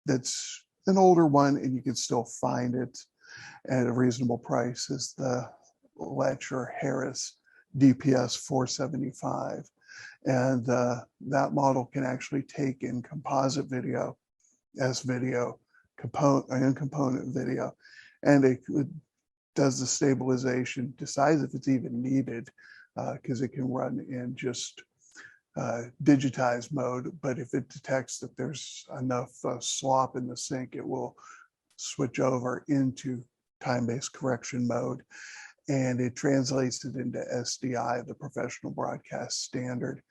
that's an older one and you can still find it at a reasonable price is the Letcher Harris DPS 475. And that model can actually take in composite video, S-video, component video, and it does the stabilization, decides if it's even needed, because it can run in just digitized mode. But if it detects that there's enough slop in the sink, it will switch over into time-based correction mode, and it translates it into SDI, the professional broadcast standard.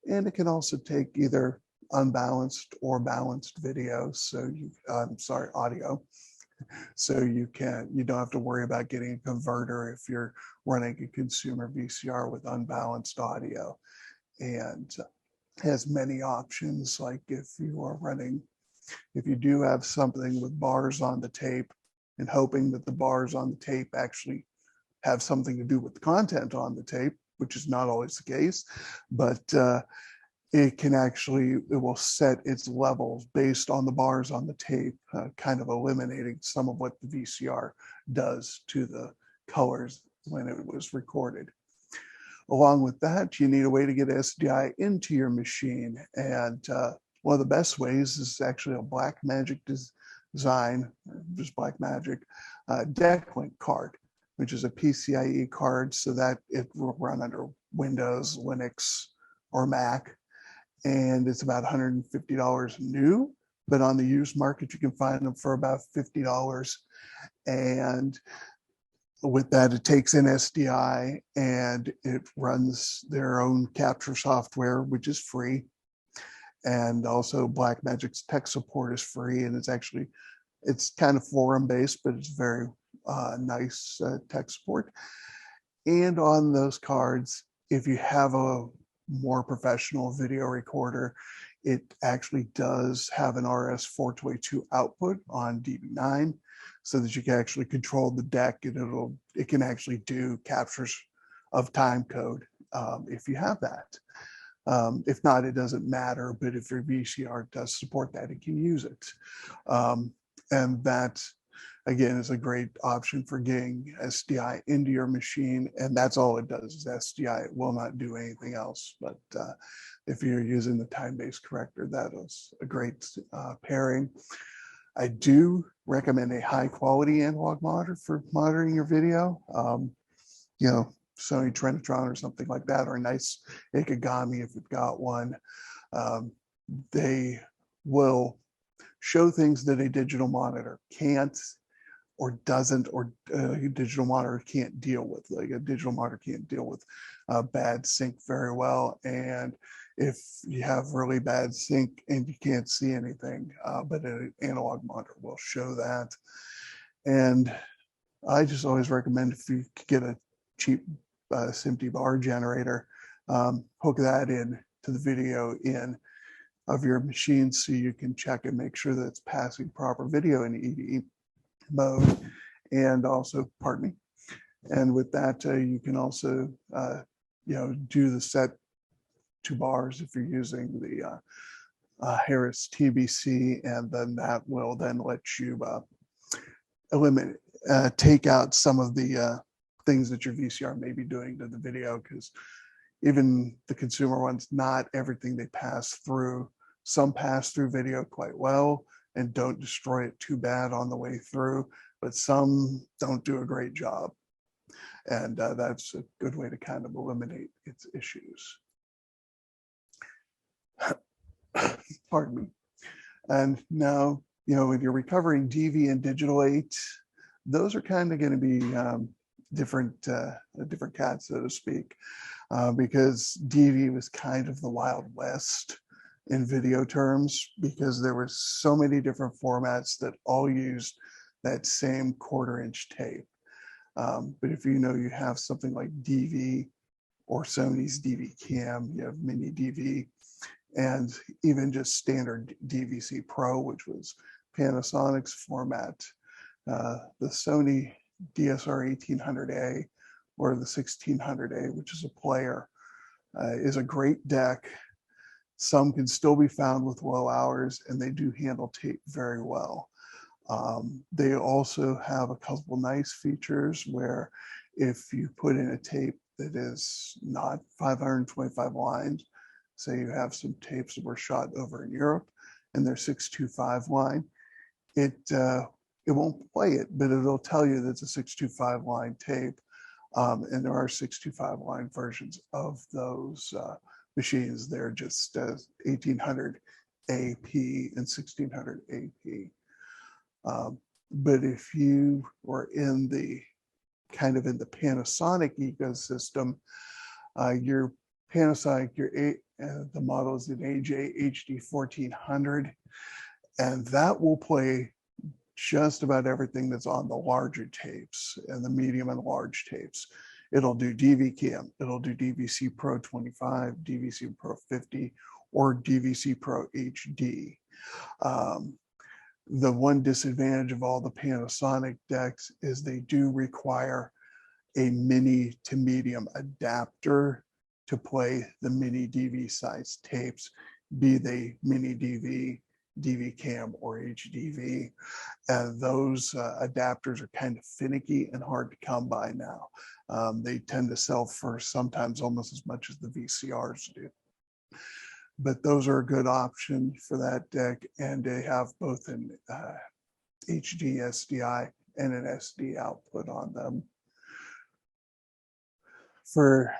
And it can also take either unbalanced or balanced video. So audio. So you don't have to worry about getting a converter if you're running a consumer VCR with unbalanced audio. And has many options, like if you do have something with bars on the tape and hoping that the bars on the tape actually have something to do with the content on the tape, which is not always the case, but it will set its levels based on the bars on the tape, kind of eliminating some of what the VCR does to the colors when it was recorded. Along with that, you need a way to get SDI into your machine. And one of the best ways is actually a Blackmagic design, just Blackmagic Decklink card, which is a PCIe card so that it will run under Windows, Linux, or Mac. And it's about $150 new, but on the used market, you can find them for about $50. And with that, it takes in SDI and it runs their own capture software, which is free. And also Blackmagic's tech support is free. And it's kind of forum based, but it's very nice tech support. And on those cards, if you have a more professional video recorder, it actually does have an RS-422 output on DB9 so that you can actually control the deck, and it can actually do captures of time code if you have that. If not, it doesn't matter, but if your VCR does support that, it can use it. And that, again, is a great option for getting SDI into your machine. And that's all it does is SDI. It will not do anything else. But if you're using the time-based corrector, that is a great pairing. I do recommend a high-quality analog monitor for monitoring your video. Sony Trinitron or something like that, or a nice Ikegami if you've got one. They will show things that a digital monitor can't or doesn't, or a digital monitor can't deal with. Like a digital monitor can't deal with bad sync very well. And if you have really bad sync and you can't see anything, but an analog monitor will show that. And I just always recommend, if you get a cheap SMPTE bar generator, hook that in to the video in of your machine so you can check and make sure that it's passing proper video in ED mode. and also, pardon me. And with that, you can also, do the set to bars if you're using the Harris TBC, and then that will then let you eliminate, take out some of the things that your VCR may be doing to the video, because even the consumer ones, not everything they pass through. Some pass through video quite well and don't destroy it too bad on the way through, but some don't do a great job. And that's a good way to kind of eliminate its issues. Pardon me. And now, when you're recovering DV and Digital 8, those are kind of going to be different cats, so to speak, because DV was kind of the Wild West in video terms, because there were so many different formats that all used that same 1/4-inch tape. But if you have something like DV or Sony's DV Cam, you have mini DV, and even just standard DVC Pro, which was Panasonic's format, the Sony DSR 1800A or the 1600A, which is a player, is a great deck. Some can still be found with low hours, and they do handle tape very well. They also have a couple nice features where if you put in a tape that is not 525 lines, say you have some tapes that were shot over in Europe and they're 625 line, it won't play it, but it'll tell you that it's a 625 line tape. And there are 625 line versions of those machines. They're just 1800 AP and 1600 AP. But if you were in the Panasonic ecosystem, your Panasonic, the model is an AJ HD 1400, and that will play just about everything that's on the larger tapes and the medium and large tapes. It'll do DV Cam, it'll do DVC Pro 25, DVC Pro 50, or DVC Pro HD. The one disadvantage of all the Panasonic decks is they do require a mini to medium adapter to play the mini DV size tapes, be they mini DV, DV Cam, or HDV. And those adapters are kind of finicky and hard to come by now. They tend to sell for sometimes almost as much as the VCRs do. But those are a good option for that deck, and they have both an HD SDI and an SD output on them. For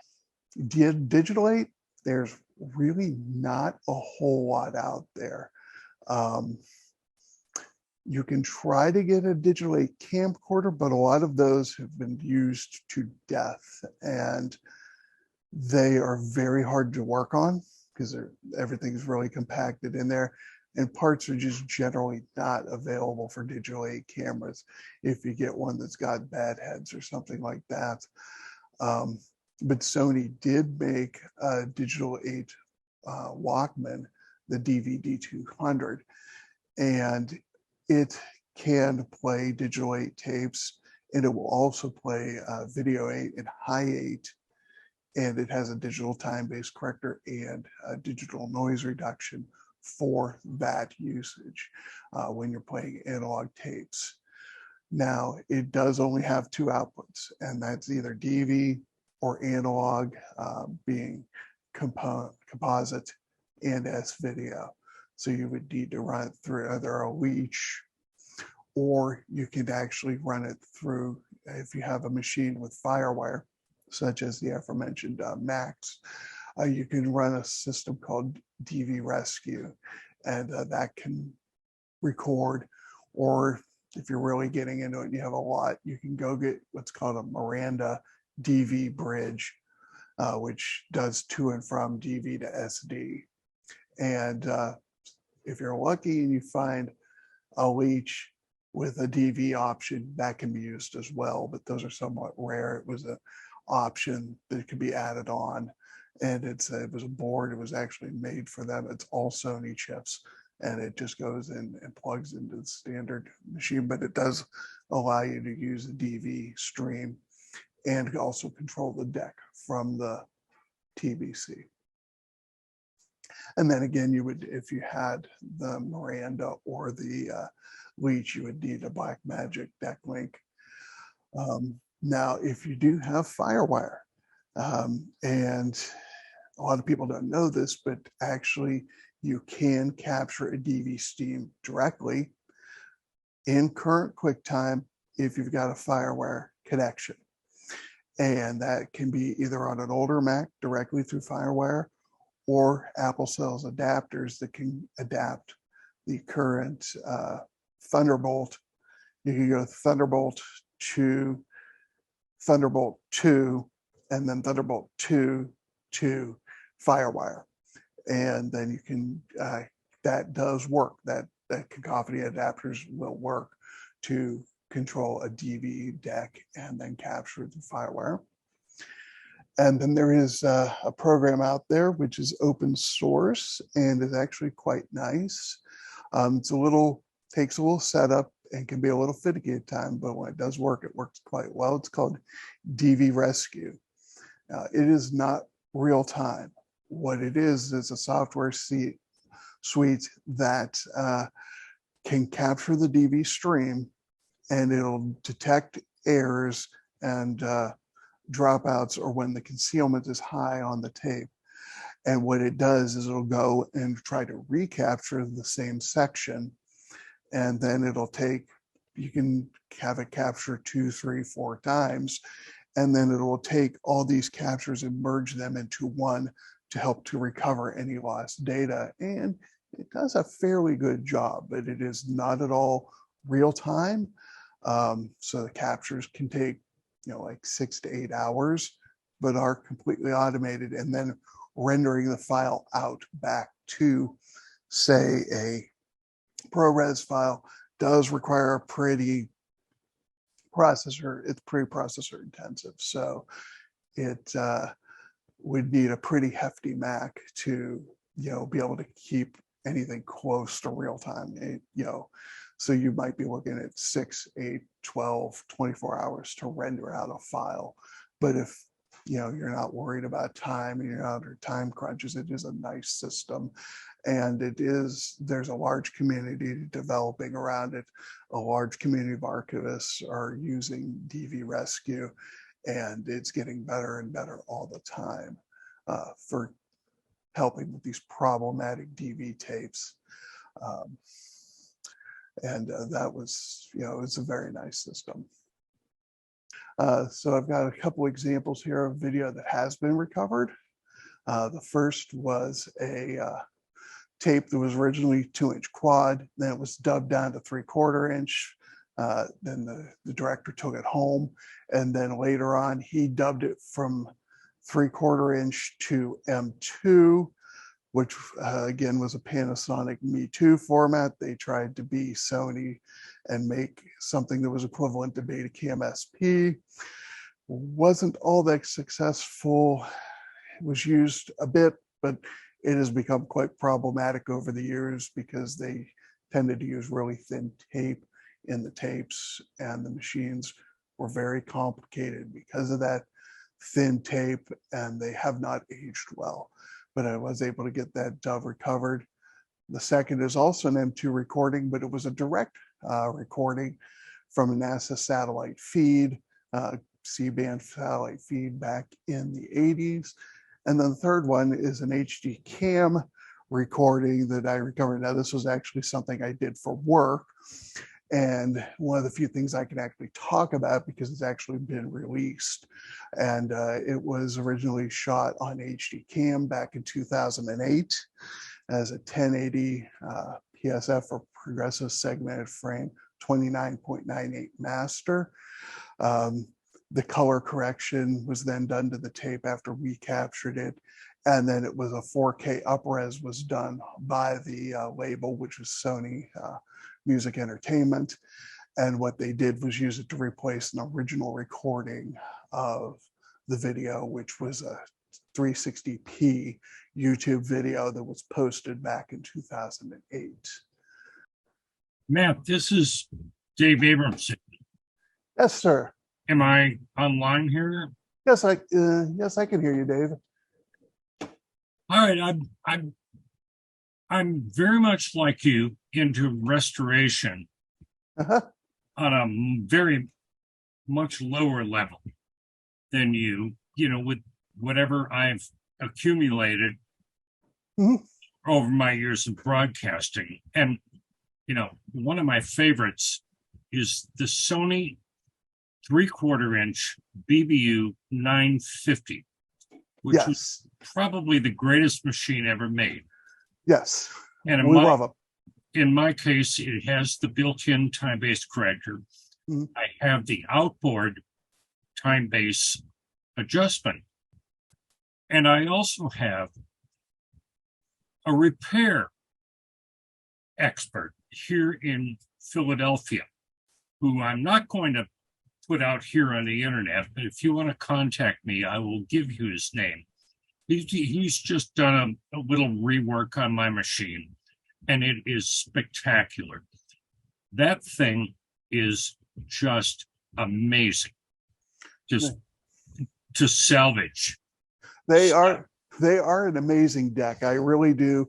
Digital 8, there's really not a whole lot out there. You can try to get a Digital 8 camcorder, but a lot of those have been used to death, and they are very hard to work on because everything's really compacted in there, and parts are just generally not available for Digital 8 cameras if you get one that's got bad heads or something like that. But Sony did make a Digital 8 Walkman, the DVD 200, and it can play Digital 8 tapes, and it will also play Video 8 and High 8, and it has a digital time-based corrector and a digital noise reduction for that usage when you're playing analog tapes. Now, it does only have two outputs, and that's either DV or analog, being composite and S-video. So you would need to run it through either a leech, or you can actually run it through, if you have a machine with FireWire, such as the aforementioned Max, you can run a system called DV Rescue, and that can record. Or if you're really getting into it and you have a lot, you can go get what's called a Miranda DV bridge, which does to and from DV to SD. And if you're lucky and you find a leech with a DV option, that can be used as well, but those are somewhat rare. It was an option that could be added on, and it was a board. It was actually made for them. It's all Sony chips, and it just goes in and plugs into the standard machine, but it does allow you to use the DV stream and also control the deck from the TVC. And then again, you would, if you had the Miranda or the Leech, you would need a Blackmagic deck link. Now, if you do have Firewire, and a lot of people don't know this, but actually you can capture a DV stream directly in current QuickTime if you've got a Firewire connection. And that can be either on an older Mac directly through Firewire, or Apple sells adapters that can adapt the current Thunderbolt. You can go Thunderbolt to Thunderbolt 2, and then Thunderbolt 2 to Firewire. And then you can, that does work. That Cacophony adapters will work to control a DV deck and then capture the Firewire. And then there is a program out there which is open source and is actually quite nice. It's takes a little setup and can be a little finicky at times, but when it does work, it works quite well. It's called DV Rescue. It is not real time. What it is a software suite that can capture the DV stream, and it'll detect errors and dropouts, or when the concealment is high on the tape. And what it does is it'll go and try to recapture the same section, and then you can have it capture 2, 3, 4 times, and then it will take all these captures and merge them into one to help to recover any lost data. And it does a fairly good job, but it is not at all real time. So the captures can take, like 6 to 8 hours, but are completely automated. And then rendering the file out back to, say, a ProRes file does require a pretty processor. It's pretty processor intensive. So it would need a pretty hefty Mac to, be able to keep anything close to real time. So you might be looking at 6, 8, 12, 24 hours to render out a file. But if you're not worried about time and you're not under time crunches, it is a nice system. And there's a large community developing around it. A large community of archivists are using DV Rescue, and it's getting better and better all the time for helping with these problematic DV tapes. That was, it's a very nice system. So I've got a couple examples here of video that has been recovered. The first was a tape that was originally 2-inch quad, then it was dubbed down to 3/4 inch. Then the director took it home, and then later on he dubbed it from 3/4 inch to M2, which again was a Panasonic Me Too format. They tried to be Sony and make something that was equivalent to Betacam SP. Wasn't all that successful. It was used a bit, but it has become quite problematic over the years because they tended to use really thin tape in the tapes, and the machines were very complicated because of that thin tape, and they have not aged well. But I was able to get that dub recovered. The second is also an M2 recording, but it was a direct recording from a NASA satellite feed, C-band satellite feed back in the 80s. And then the third one is an HD cam recording that I recovered. Now, this was actually something I did for work, and one of the few things I can actually talk about because it's actually been released. And it was originally shot on HD cam back in 2008 as a 1080 PSF, or progressive segmented frame, 29.98 master. The color correction was then done to the tape after we captured it. And then it was a 4K upres was done by the label, which was Sony Music Entertainment. And what they did was use it to replace an original recording of the video, which was a 360p YouTube video that was posted back in 2008. Matt, this is Dave Abramson. Yes, sir. Am I online here? Yes, I can hear you, Dave. All right, I'm very much like you into restoration Uh-huh. on a very much lower level than you. With whatever I've accumulated Mhm. over my years of broadcasting, and one of my favorites is the Sony 3/4 inch BBU 950, which was Yes. probably the greatest machine ever made. Yes. And We love them. in my case, it has the built-in time-based corrector. Mhm. I have the outboard time-based adjustment. And I also have a repair expert here in Philadelphia, who I'm not going to put out here on the internet, but if you want to contact me, I will give you his name. He's just done a little rework on my machine, and it is spectacular. That thing is just amazing. Just to salvage. They are an amazing deck. I really do.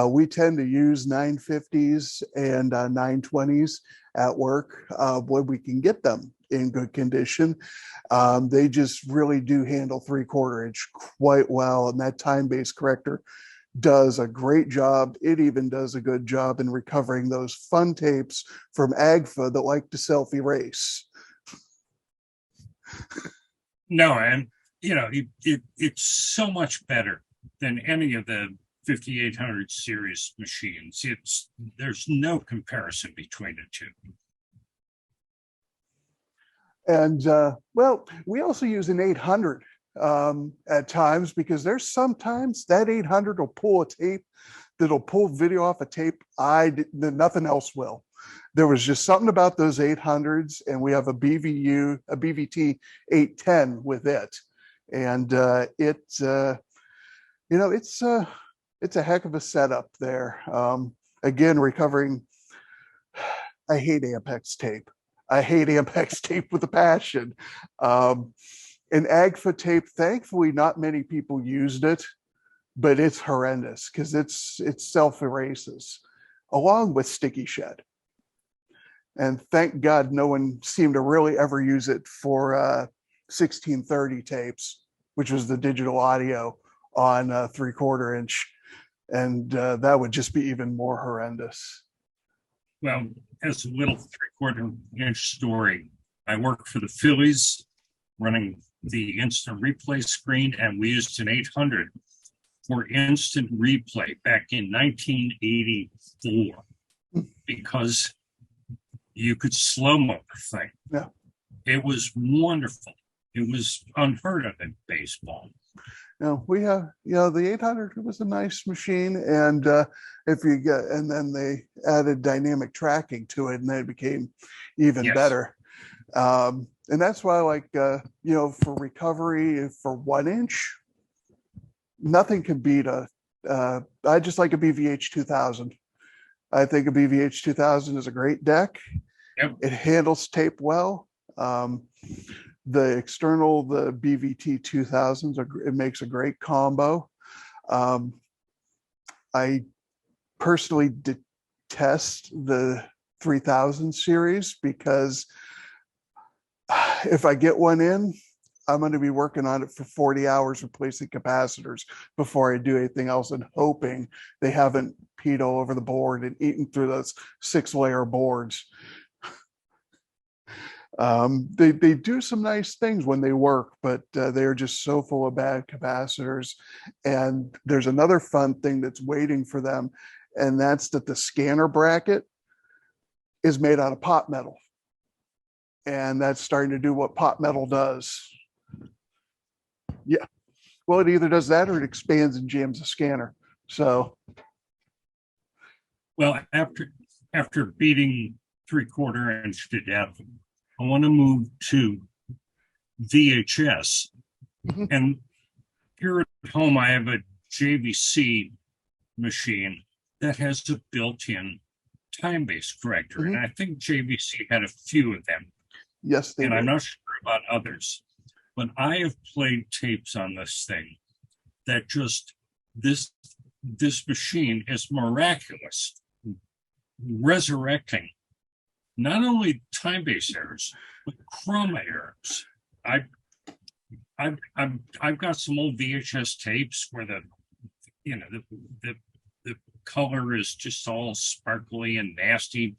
We tend to use 950s and 920s at work when we can get them in good condition. They just really do handle 3/4 inch quite well, and that time-based corrector does a great job. It even does a good job in recovering those fun tapes from AGFA that like to self-erase. No, and it's so much better than any of the 5800 series machines. There's no comparison between the two. And we also use an 800 at times, because there's sometimes that 800 will pull a tape that'll pull video off a tape that nothing else will. There was just something about those 800s, and we have a BVT 810 with it, and it's a heck of a setup there. Again, recovering. I hate Ampex tape. I hate Ampex tape with a passion. An AGFA tape, thankfully, not many people used it, but it's horrendous because it self-erases along with sticky shed. And thank God no one seemed to really ever use it for 1630 tapes, which was the digital audio on 3/4 inch. And that would just be even more horrendous. Well, as a little 3/4 inch story, I worked for the Phillies running the instant replay screen, and we used an 800 for instant replay back in 1984 because you could slow-mo the thing. Yeah. It was wonderful. It was unheard of in baseball. We have, the 800 was a nice machine, and and then they added dynamic tracking to it, and then it became even better. And that's why, for recovery for 1 inch, nothing can beat I just like a BVH 2000. I think a BVH 2000 is a great deck. Yep. It handles tape well. The external, the BVT 2000s, it makes a great combo. I personally detest the 3000 series because if I get one in, I'm going to be working on it for 40 hours replacing capacitors before I do anything else, and hoping they haven't peed all over the board and eaten through those 6-layer boards. They do some nice things when they work, but they are just so full of bad capacitors. And there's another fun thing that's waiting for them, and that's that the scanner bracket is made out of pot metal. And that's starting to do what pot metal does. Yeah. Well, it either does that or it expands and jams the scanner. So. Well, after beating 3/4 inch to death, I want to move to VHS. Mm-hmm. And here at home, I have a JVC machine that has a built-in time-based corrector. Mm-hmm. And I think JVC had a few of them. Yes, they and do. I'm not sure about others, but I have played tapes on this thing that just this machine is miraculous, resurrecting not only time-based errors but chroma errors. I've got some old VHS tapes where the color is just all sparkly and nasty,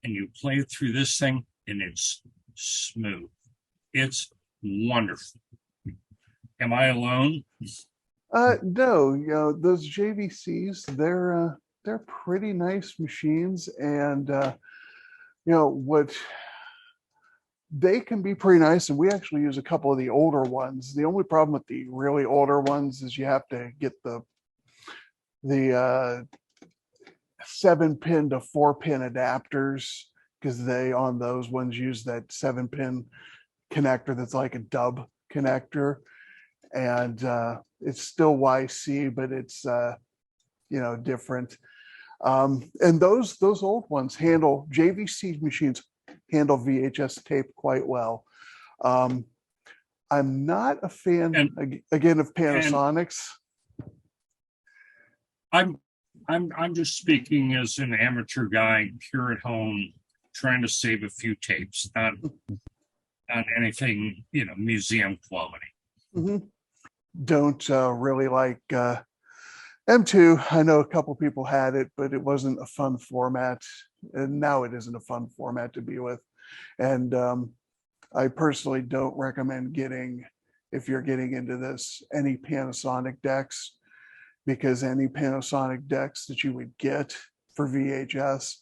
and you play it through this thing and it's smooth. It's wonderful. Am I alone? No, those JVCs, they're pretty nice machines, and what they can be pretty nice. And we actually use a couple of the older ones. The only problem with the really older ones is you have to get the 7-pin to 4-pin adapters, because they on those ones use that 7-pin connector that's like a dub connector, and it's still YC, but it's different. And those old ones JVC machines handle VHS tape quite well. I'm not a fan again of Panasonic's. I'm just speaking as an amateur guy, pure at home, trying to save a few tapes, not anything museum quality. Mm-hmm. Don't really like M2. I know a couple people had it, but it wasn't a fun format, and now it isn't a fun format to be with. And I personally don't recommend if you're getting into this, any Panasonic decks, because any Panasonic decks that you would get for VHS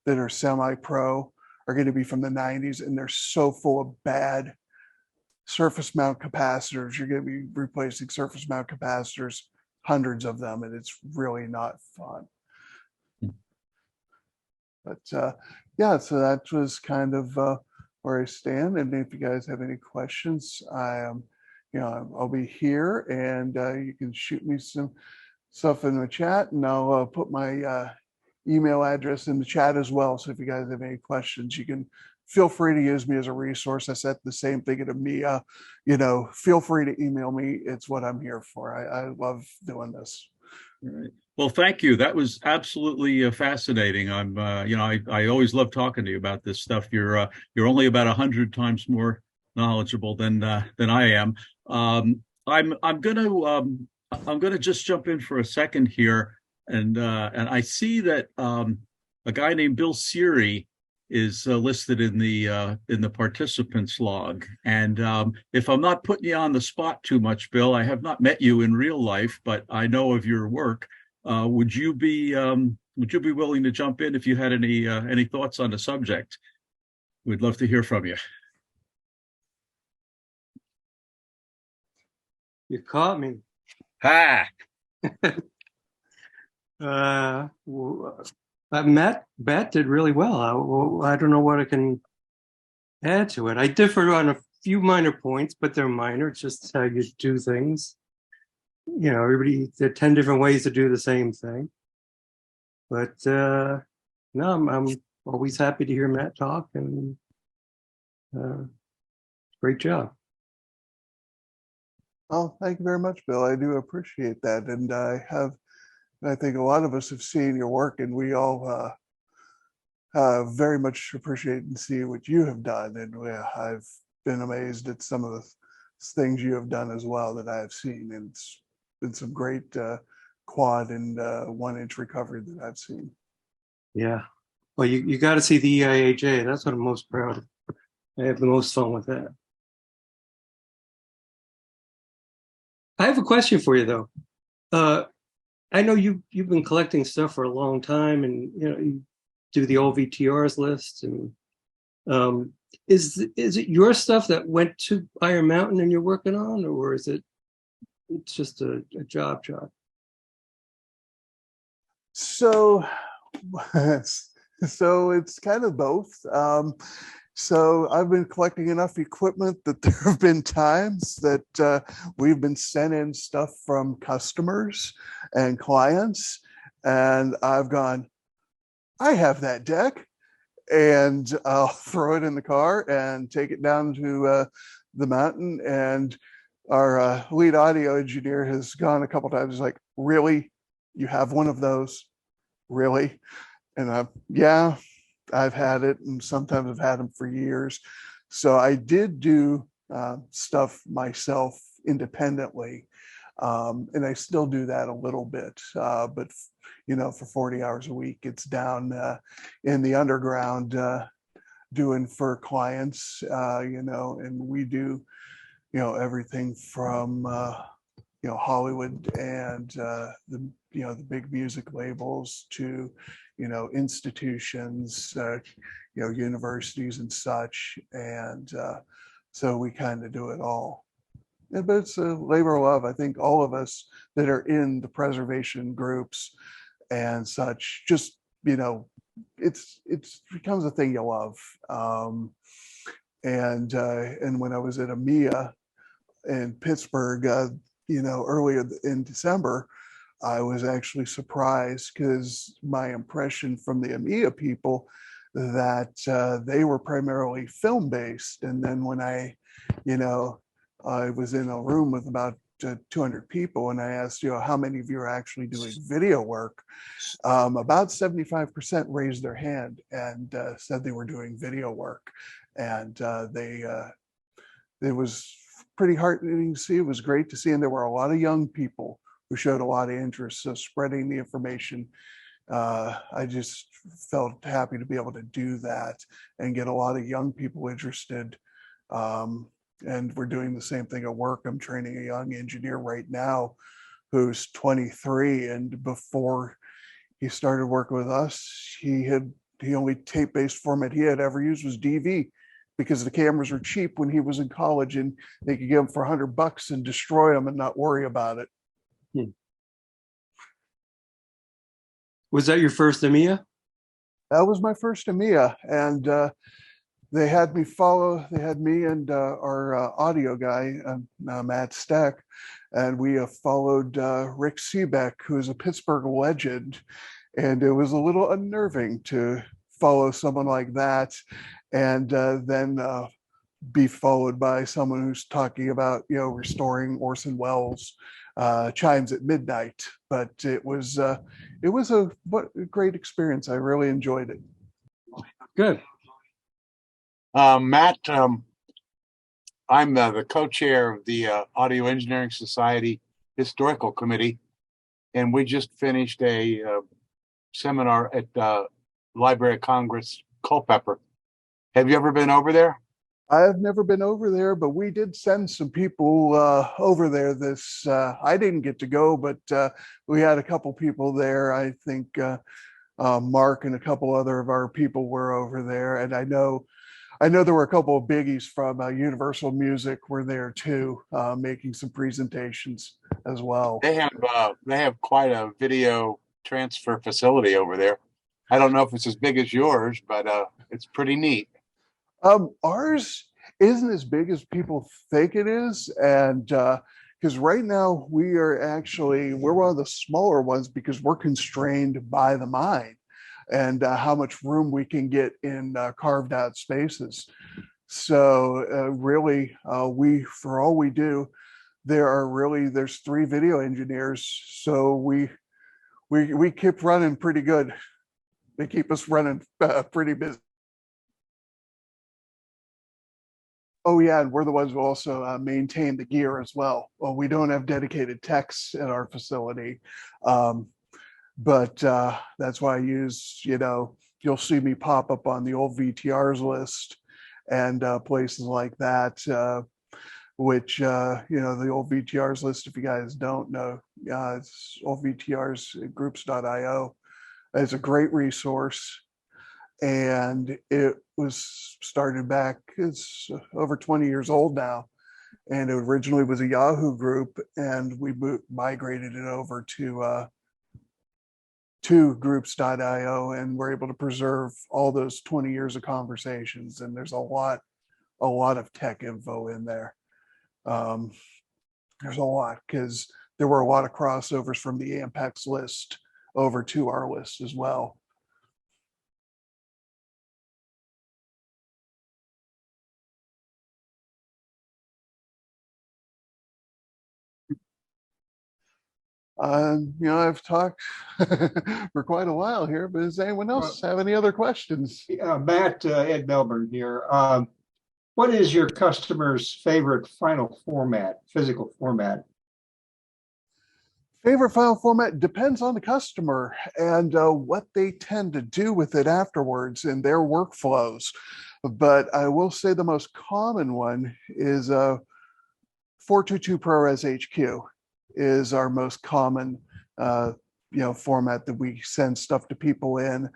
that are semi-pro are going to be from the 90s, and they're so full of bad surface mount capacitors. You're going to be replacing surface mount capacitors, hundreds of them, and it's really not fun. But so that was kind of where I stand. And if you guys have any questions, I'll be here, and you can shoot me some stuff in the chat, and I'll put my email address in the chat as well. So if you guys have any questions, you can feel free to use me as a resource. I said the same thing to Mia, feel free to email me. It's what I'm here for. I love doing this. All right. Well, thank you. That was absolutely fascinating. I always love talking to you about this stuff. You're only about 100 times more knowledgeable than I am. I'm gonna just jump in for a second here, and I see that a guy named Bill Seary is listed in the participants log. And if I'm not putting you on the spot too much, Bill, I have not met you in real life, but I know of your work. Would you be willing to jump in if you had any thoughts on the subject? We'd love to hear from you. You caught me. Ha! Matt did really well. I don't know what I can add to it. I differ on a few minor points, but they're minor. It's just how you do things. There are 10 different ways to do the same thing. But no, I'm always happy to hear Matt talk, and great job. Oh, thank you very much, Bill. I do appreciate that. And I think a lot of us have seen your work, and we all very much appreciate and see what you have done. And I've been amazed at some of the things you have done as well that I have seen. And it's been some great quad and 1-inch recovery that I've seen. Yeah. Well, you got to see the EIHA. That's what I'm most proud of. I have the most fun with that. I have a question for you, though. I know you've been collecting stuff for a long time, and you do the old VTRs list. And is it your stuff that went to Iron Mountain and you're working on, or is it's just a job? So it's kind of both. So I've been collecting enough equipment that there have been times that we've been sent in stuff from customers and clients, and I've gone, I have that deck. and I'll throw it in the car and take it down to the mountain. And our lead audio engineer has gone a couple times. He's like, "Really? You have one of those? Really?" And yeah, I've had it, and sometimes I've had them for years. So I did do stuff myself independently, and I still do that a little bit. But for 40 hours a week, it's down in the underground doing for clients. And we do everything from Hollywood and the big music labels to institutions, universities and such. And so we kind of do it all. Yeah, but it's a labor of love. I think all of us that are in the preservation groups and such, just it's becomes a thing you love. And when I was at EMEA in Pittsburgh, earlier in December, I was actually surprised because my impression from the EMEA people that they were primarily film based. And then when I was in a room with about 200 people, and I asked, how many of you are actually doing video work? About 75% raised their hand and said they were doing video work. And it was pretty heartening to see. It was great to see. And there were a lot of young people who showed a lot of interest. So spreading the information, I just felt happy to be able to do that and get a lot of young people interested. And we're doing the same thing at work. I'm training a young engineer right now who's 23. And before he started working with us, the only tape-based format he had ever used was DV, because the cameras were cheap when he was in college, and they could get them for $100 and destroy them and not worry about it. Was that your first EMEA? That was my first EMEA, and they had me and our audio guy, Matt Stack, and we followed Rick Seebeck, who is a Pittsburgh legend. And it was a little unnerving to follow someone like that and then be followed by someone who's talking about, restoring Orson Welles' Chimes at Midnight. But it was a great experience. I really enjoyed it. Good. Matt, I'm the co-chair of the Audio Engineering Society Historical Committee, and we just finished a seminar at Library of Congress, Culpeper. Have you ever been over there? I have never been over there, but we did send some people over there. I didn't get to go, but we had a couple people there. I think Mark and a couple other of our people were over there, and I know there were a couple of biggies from Universal Music were there too, making some presentations as well. They have quite a video transfer facility over there. I don't know if it's as big as yours, but it's pretty neat. Ours isn't as big as people think it is, and because right now we're one of the smaller ones because we're constrained by the mine and how much room we can get in carved out spaces. So really, for all we do, there's 3 video engineers. So we keep running pretty good. They keep us running pretty busy. Oh yeah, and we're the ones who also maintain the gear as well. Well, we don't have dedicated techs at our facility. But that's why I use, you'll see me pop up on the old VTRs list and places like that, which, the old VTRs list, if you guys don't know, it's old VTRs groups.io. It's a great resource. And it was started back, it's over 20 years old now. And it originally was a Yahoo group, and we migrated it over to groups.io, and we're able to preserve all those 20 years of conversations. And there's a lot of tech info in there. There's a lot because there were a lot of crossovers from the Ampex list over to our list as well. I've talked for quite a while here, but does anyone else have any other questions? Matt, Ed Melbourne here. What is your customer's favorite final format, physical format? Favorite file format depends on the customer and what they tend to do with it afterwards in their workflows. But I will say the most common one is 422 ProRes HQ is our most common format that we send stuff to people in.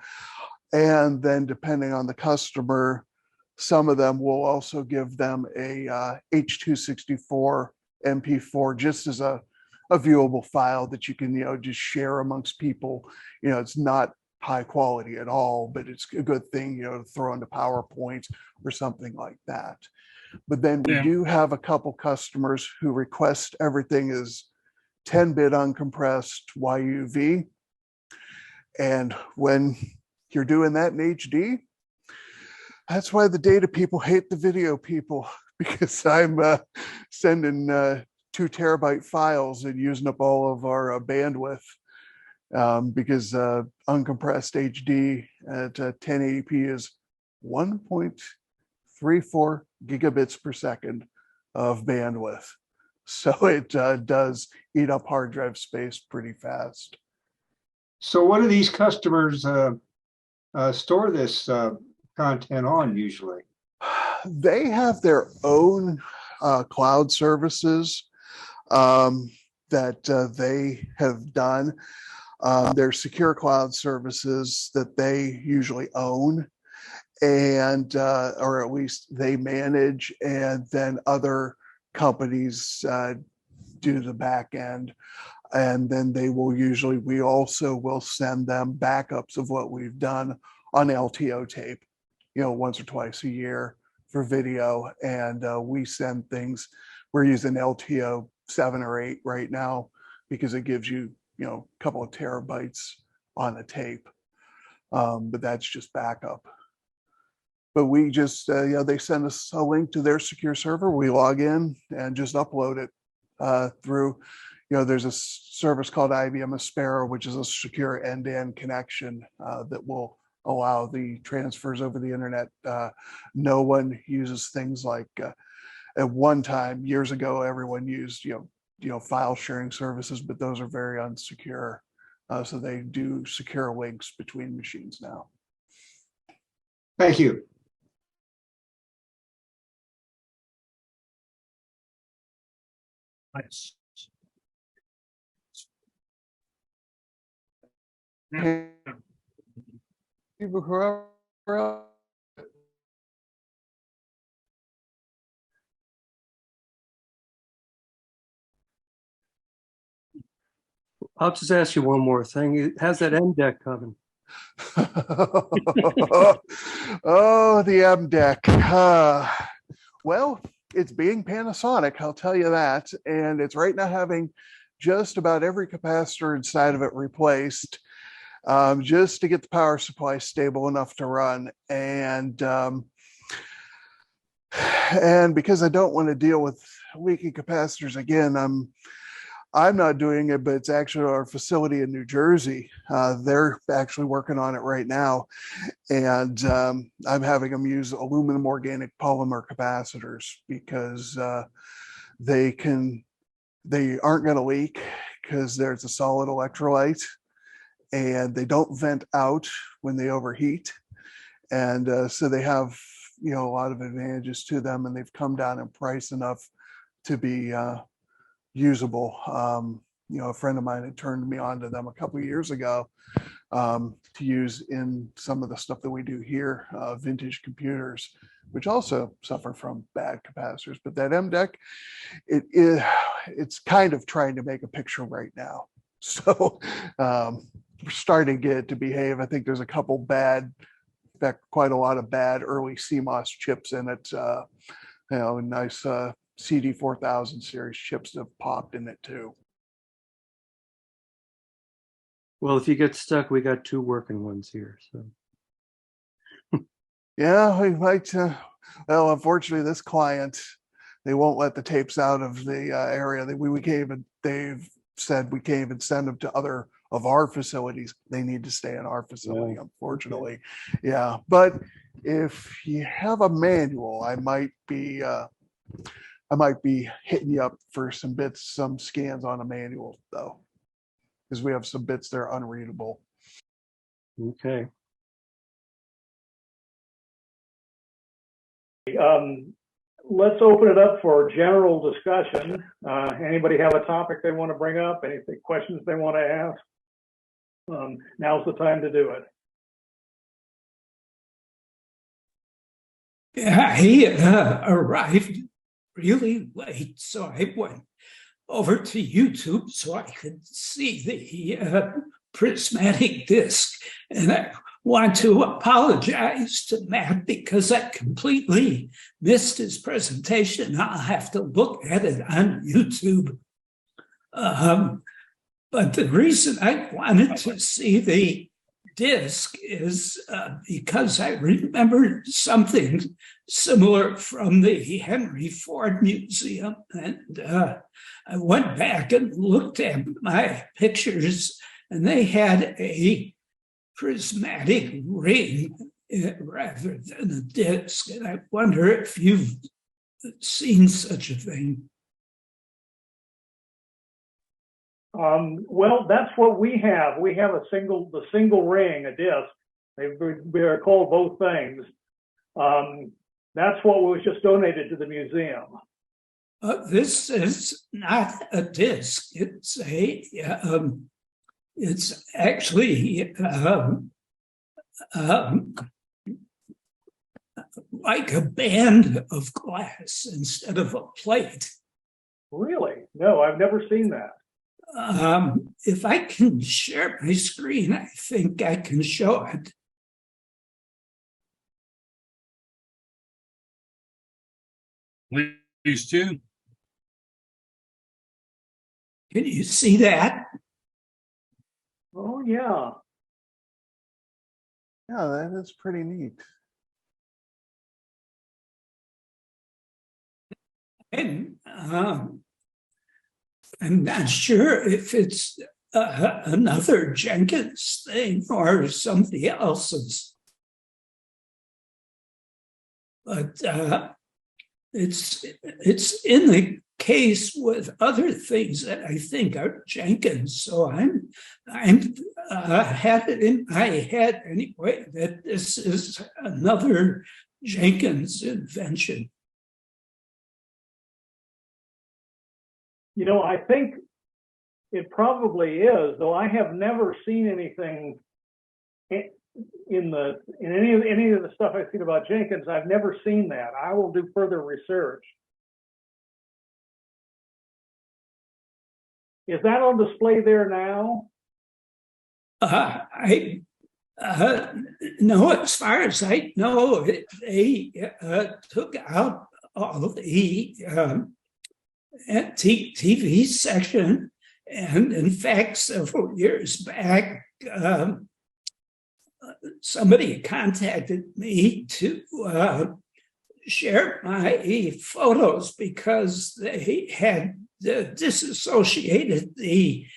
And then depending on the customer, some of them will also give them a H.264 MP4 just as a viewable file that you can just share amongst people. It's not high quality at all, but it's a good thing to throw into PowerPoint or something like that. But then we do have a couple customers who request everything is 10-bit uncompressed YUV. And when you're doing that in HD, that's why the data people hate the video people, because I'm sending 2 terabyte files and using up all of our bandwidth because uncompressed HD at 1080p is 1.34 gigabits per second of bandwidth. So it does eat up hard drive space pretty fast. So what do these customers store this content on usually? They have their own cloud services that they have done. Their secure cloud services that they usually own and or at least they manage, and then other companies do the back end. And then we also will send them backups of what we've done on LTO tape, once or twice a year for video. And we send things, we're using LTO 7 or 8 right now because it gives you, a couple of terabytes on a tape. But that's just backup. But we just, they send us a link to their secure server. We log in and just upload it through, there's a service called IBM Aspera, which is a secure end-to-end connection that will allow the transfers over the internet. No one uses things like at one time, years ago, everyone used, file sharing services, but those are very unsecure. So they do secure links between machines now. Thank you. Nice. People who are I'll just ask you one more thing. How's that M deck coming? Oh, the M deck. Well, it's being Panasonic, I'll tell you that. And it's right now having just about every capacitor inside of it replaced, just to get the power supply stable enough to run. And because I don't want to deal with leaky capacitors again, I'm not doing it, but it's actually our facility in New Jersey. They're actually working on it right now. And I'm having them use aluminum organic polymer capacitors because they aren't going to leak because there's a solid electrolyte and they don't vent out when they overheat. And so they have, a lot of advantages to them, and they've come down in price enough to be usable. A friend of mine had turned me on to them a couple of years ago to use in some of the stuff that we do here, vintage computers, which also suffer from bad capacitors. But that M deck, it's kind of trying to make a picture right now. So we're starting to get it to behave. I think there's a couple bad, in fact, quite a lot of bad early CMOS chips in it. Nice CD4000 series chips have popped in it too. Well, if you get stuck, we got 2 working ones here. So yeah, we might. Well, unfortunately, this client, they won't let the tapes out of the area that we gave. They've said we can't even send them to other of our facilities. They need to stay in our facility, Yeah. unfortunately. Yeah, but if you have a manual, I might be hitting you up for some bits, some scans on a manual though, because we have some bits that are unreadable. Okay. Let's open it up for general discussion. Anybody have a topic they want to bring up? Any questions they want to ask? Now's the time to do it. He arrived really late, so I went over to YouTube so I could see the prismatic disc. And I want to apologize to Matt because I completely missed his presentation. I'll have to look at it on YouTube. But the reason I wanted to see the disc is because I remember something similar from the Henry Ford Museum. And I went back and looked at my pictures, and they had a prismatic ring rather than a disc. And I wonder if you've seen such a thing. Well, that's what we have. We have the single ring, a disc. They're called both things. That's what was just donated to the museum. This is not a disc. It's it's actually like a band of glass instead of a plate. Really? No, I've never seen that. If I can share my screen, I think I can show it. Please do. Can you see that? Oh, yeah. Yeah, that is pretty neat. And I'm not sure if it's another Jenkins thing or somebody else's. But it's in the case with other things that I think are Jenkins. So I'm had it in my head anyway that this is another Jenkins invention. You know, I think it probably is, though I have never seen anything in any of the stuff I've seen about Jenkins. I've never seen that. I will do further research. Is that on display there now? I no, as far as I know, they took out all of the TV section, and in fact, several years back, somebody contacted me to share my photos because they had disassociated the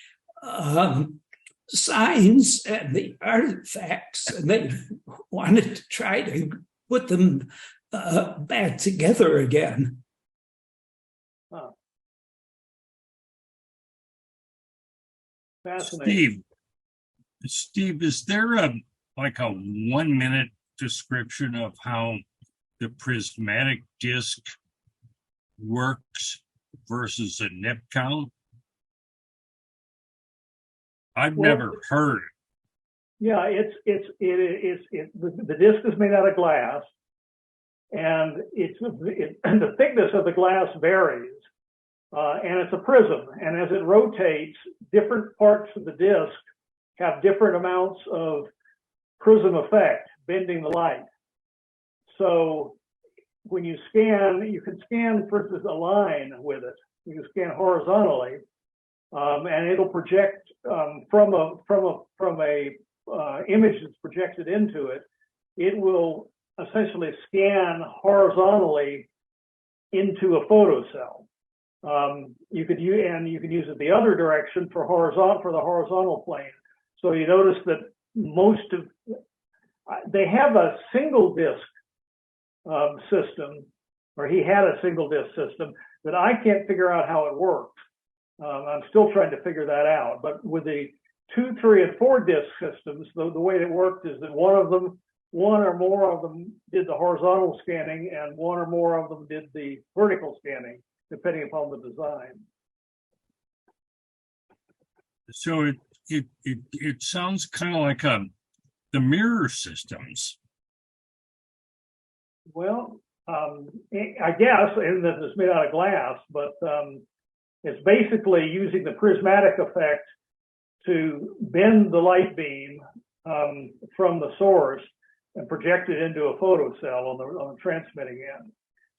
signs and the artifacts, and they wanted to try to put them back together again. Huh. Fascinating. Steve, is there a 1-minute description of how the prismatic disc works versus a nip count? I've never heard it. Yeah, the disc is made out of glass, and the thickness of the glass varies, and it's a prism. And as it rotates, different parts of the disc have different amounts of prism effect, bending the light. So when you scan, you can scan, for instance, a line with it. You can scan horizontally, and it'll project from a image that's projected into it. It will essentially scan horizontally into a photocell. You could use it the other direction for the horizontal plane. So you notice that they have a single disc system, or he had a single disc system that I can't figure out how it worked. I'm still trying to figure that out. But with the 2, 3, and 4 disc systems, the way it worked is that one or more of them did the horizontal scanning, and one or more of them did the vertical scanning, depending upon the design. So it sounds kind of like the mirror systems. Well, I guess, and that it's made out of glass, but it's basically using the prismatic effect to bend the light beam from the source and project it into a photo cell on the transmitting end,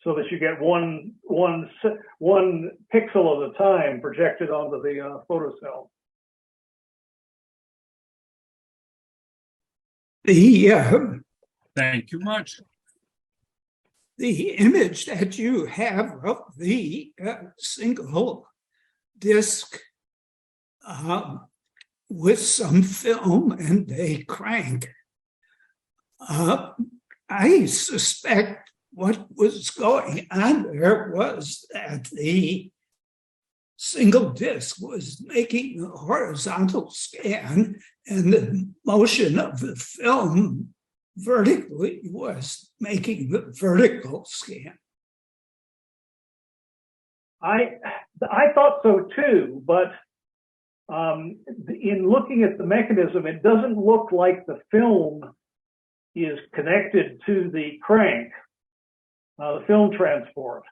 so that you get one pixel at a time projected onto the photo cell. Thank you much. The image that you have of the single disc with some film and a crank, I suspect what was going on there was that the single disc was making a horizontal scan, and the motion of the film vertically was making the vertical scan. I thought so too, but in looking at the mechanism, it doesn't look like the film is connected to the crank, the film transport.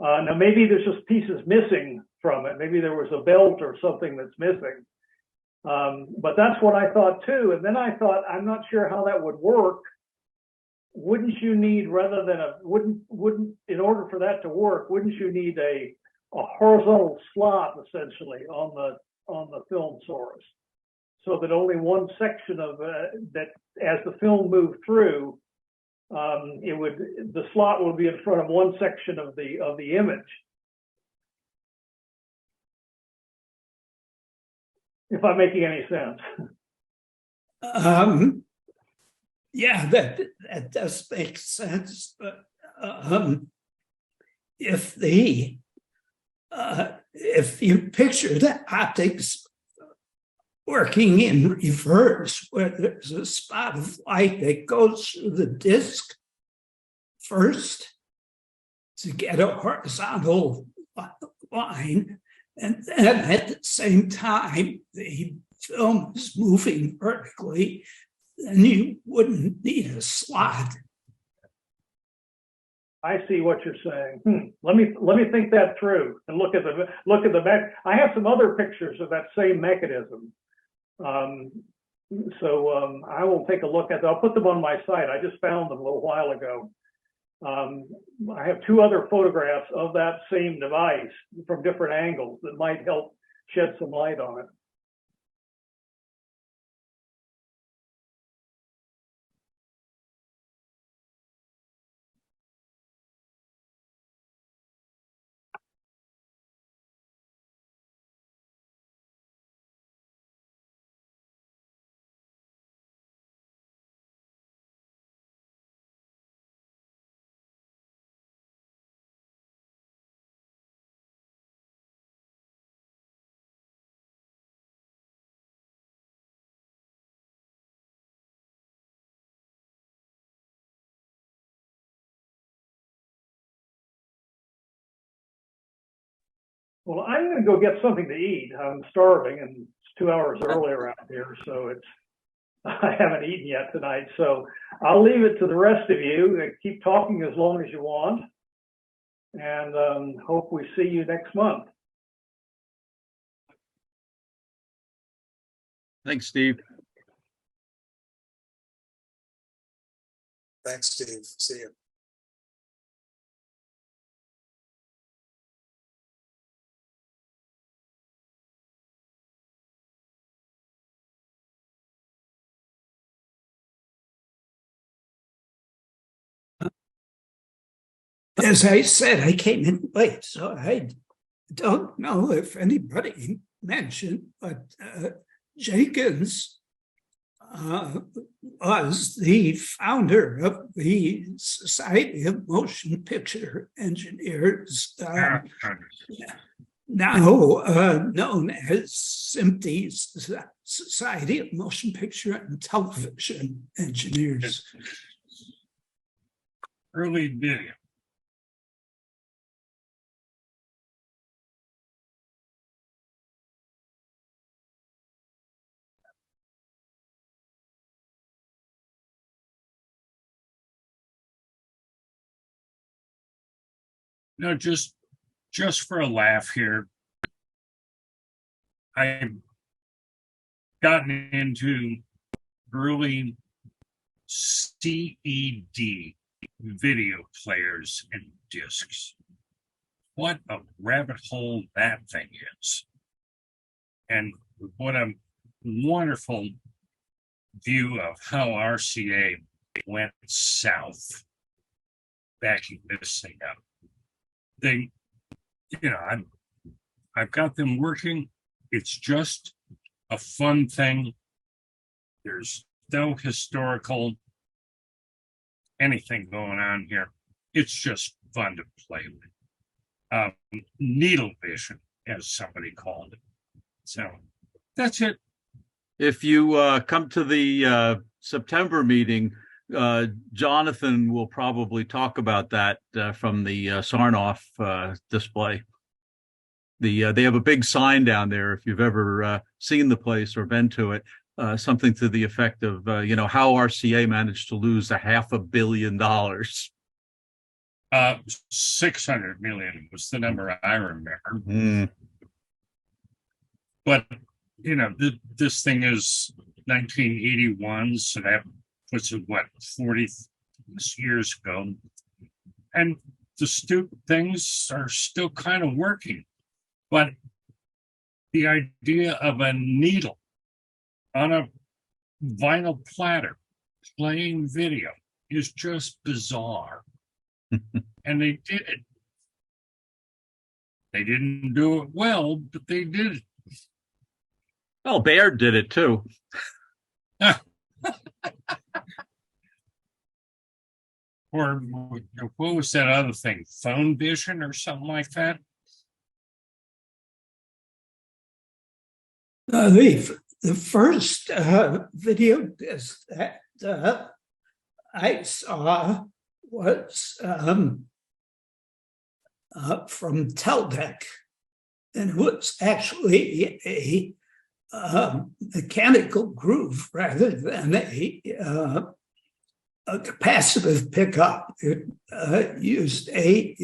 Now maybe there's just pieces missing from it. Maybe there was a belt or something that's missing. But that's what I thought too. And then I thought, I'm not sure how that would work. Wouldn't you need, rather than in order for that to work, wouldn't you need a horizontal slot essentially on the film source, so that only one section of that, as the film moved through, the slot would be in front of one section of the image. If I'm making any sense. Yeah, that does make sense. But if you picture the optics working in reverse, where there's a spot of light that goes through the disc first to get a horizontal line, and then at the same time the film is moving vertically, then you wouldn't need a slot. I see what you're saying. Let me think that through and look at the I have some other pictures of that same mechanism. So I will take a look at them. I'll put them on my site. I just found them a little while ago. I have 2 other photographs of that same device from different angles that might help shed some light on it. Well, I'm going to go get something to eat. I'm starving, and it's 2 hours early around here, so I haven't eaten yet tonight. So I'll leave it to the rest of you. Keep talking as long as you want, and hope we see you next month. Thanks, Steve. Thanks, Steve. See you. As I said, I came in late, so I don't know if anybody mentioned, but Jenkins was the founder of the Society of Motion Picture Engineers, now known as SMPTE's Society of Motion Picture and Television Engineers. Early video. No, just for a laugh here, I've gotten into early CED video players and discs. What a rabbit hole that thing is. And what a wonderful view of how RCA went south backing this thing up. They, I've got them working. It's just a fun thing. There's no historical anything going on here. It's just fun to play with. Needle vision, as somebody called it. So that's it. If you come to the September meeting, Jonathan will probably talk about that from the Sarnoff display. They have a big sign down there. If you've ever seen the place or been to it, something to the effect of, how RCA managed to lose $500 million. 600 million was the number I remember. Mm. But, this thing is 1981, so that puts it, 40 years ago. And the stupid things are still kind of working. But the idea of a needle on a vinyl platter playing video is just bizarre. And they did it. They didn't do it well, but they did it. Well, Baird did it too. Or what was that other thing? Phone vision or something like that? The first video disc that I saw was from Teldec, and it was actually a mechanical groove rather than a capacitive pickup. It used a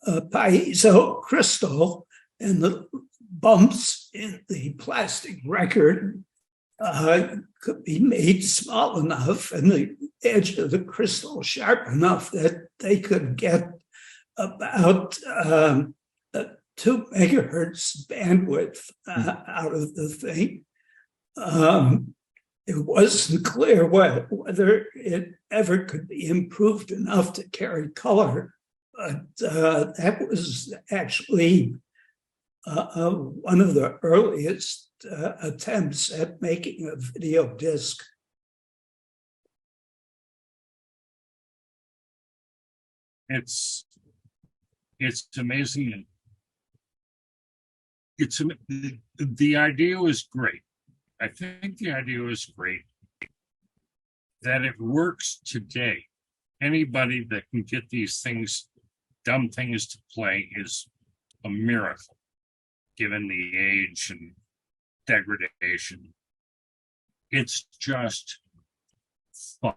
piezo crystal, and the bumps in the plastic record could be made small enough and the edge of the crystal sharp enough that they could get about 2 megahertz bandwidth out of the thing. It wasn't clear whether it ever could be improved enough to carry color, but that was actually one of the earliest attempts at making a video disc. It's amazing. The idea was great. I think the idea was great. That it works today. Anybody that can get these things, dumb things to play, is a miracle, given the age and degradation. It's just fun.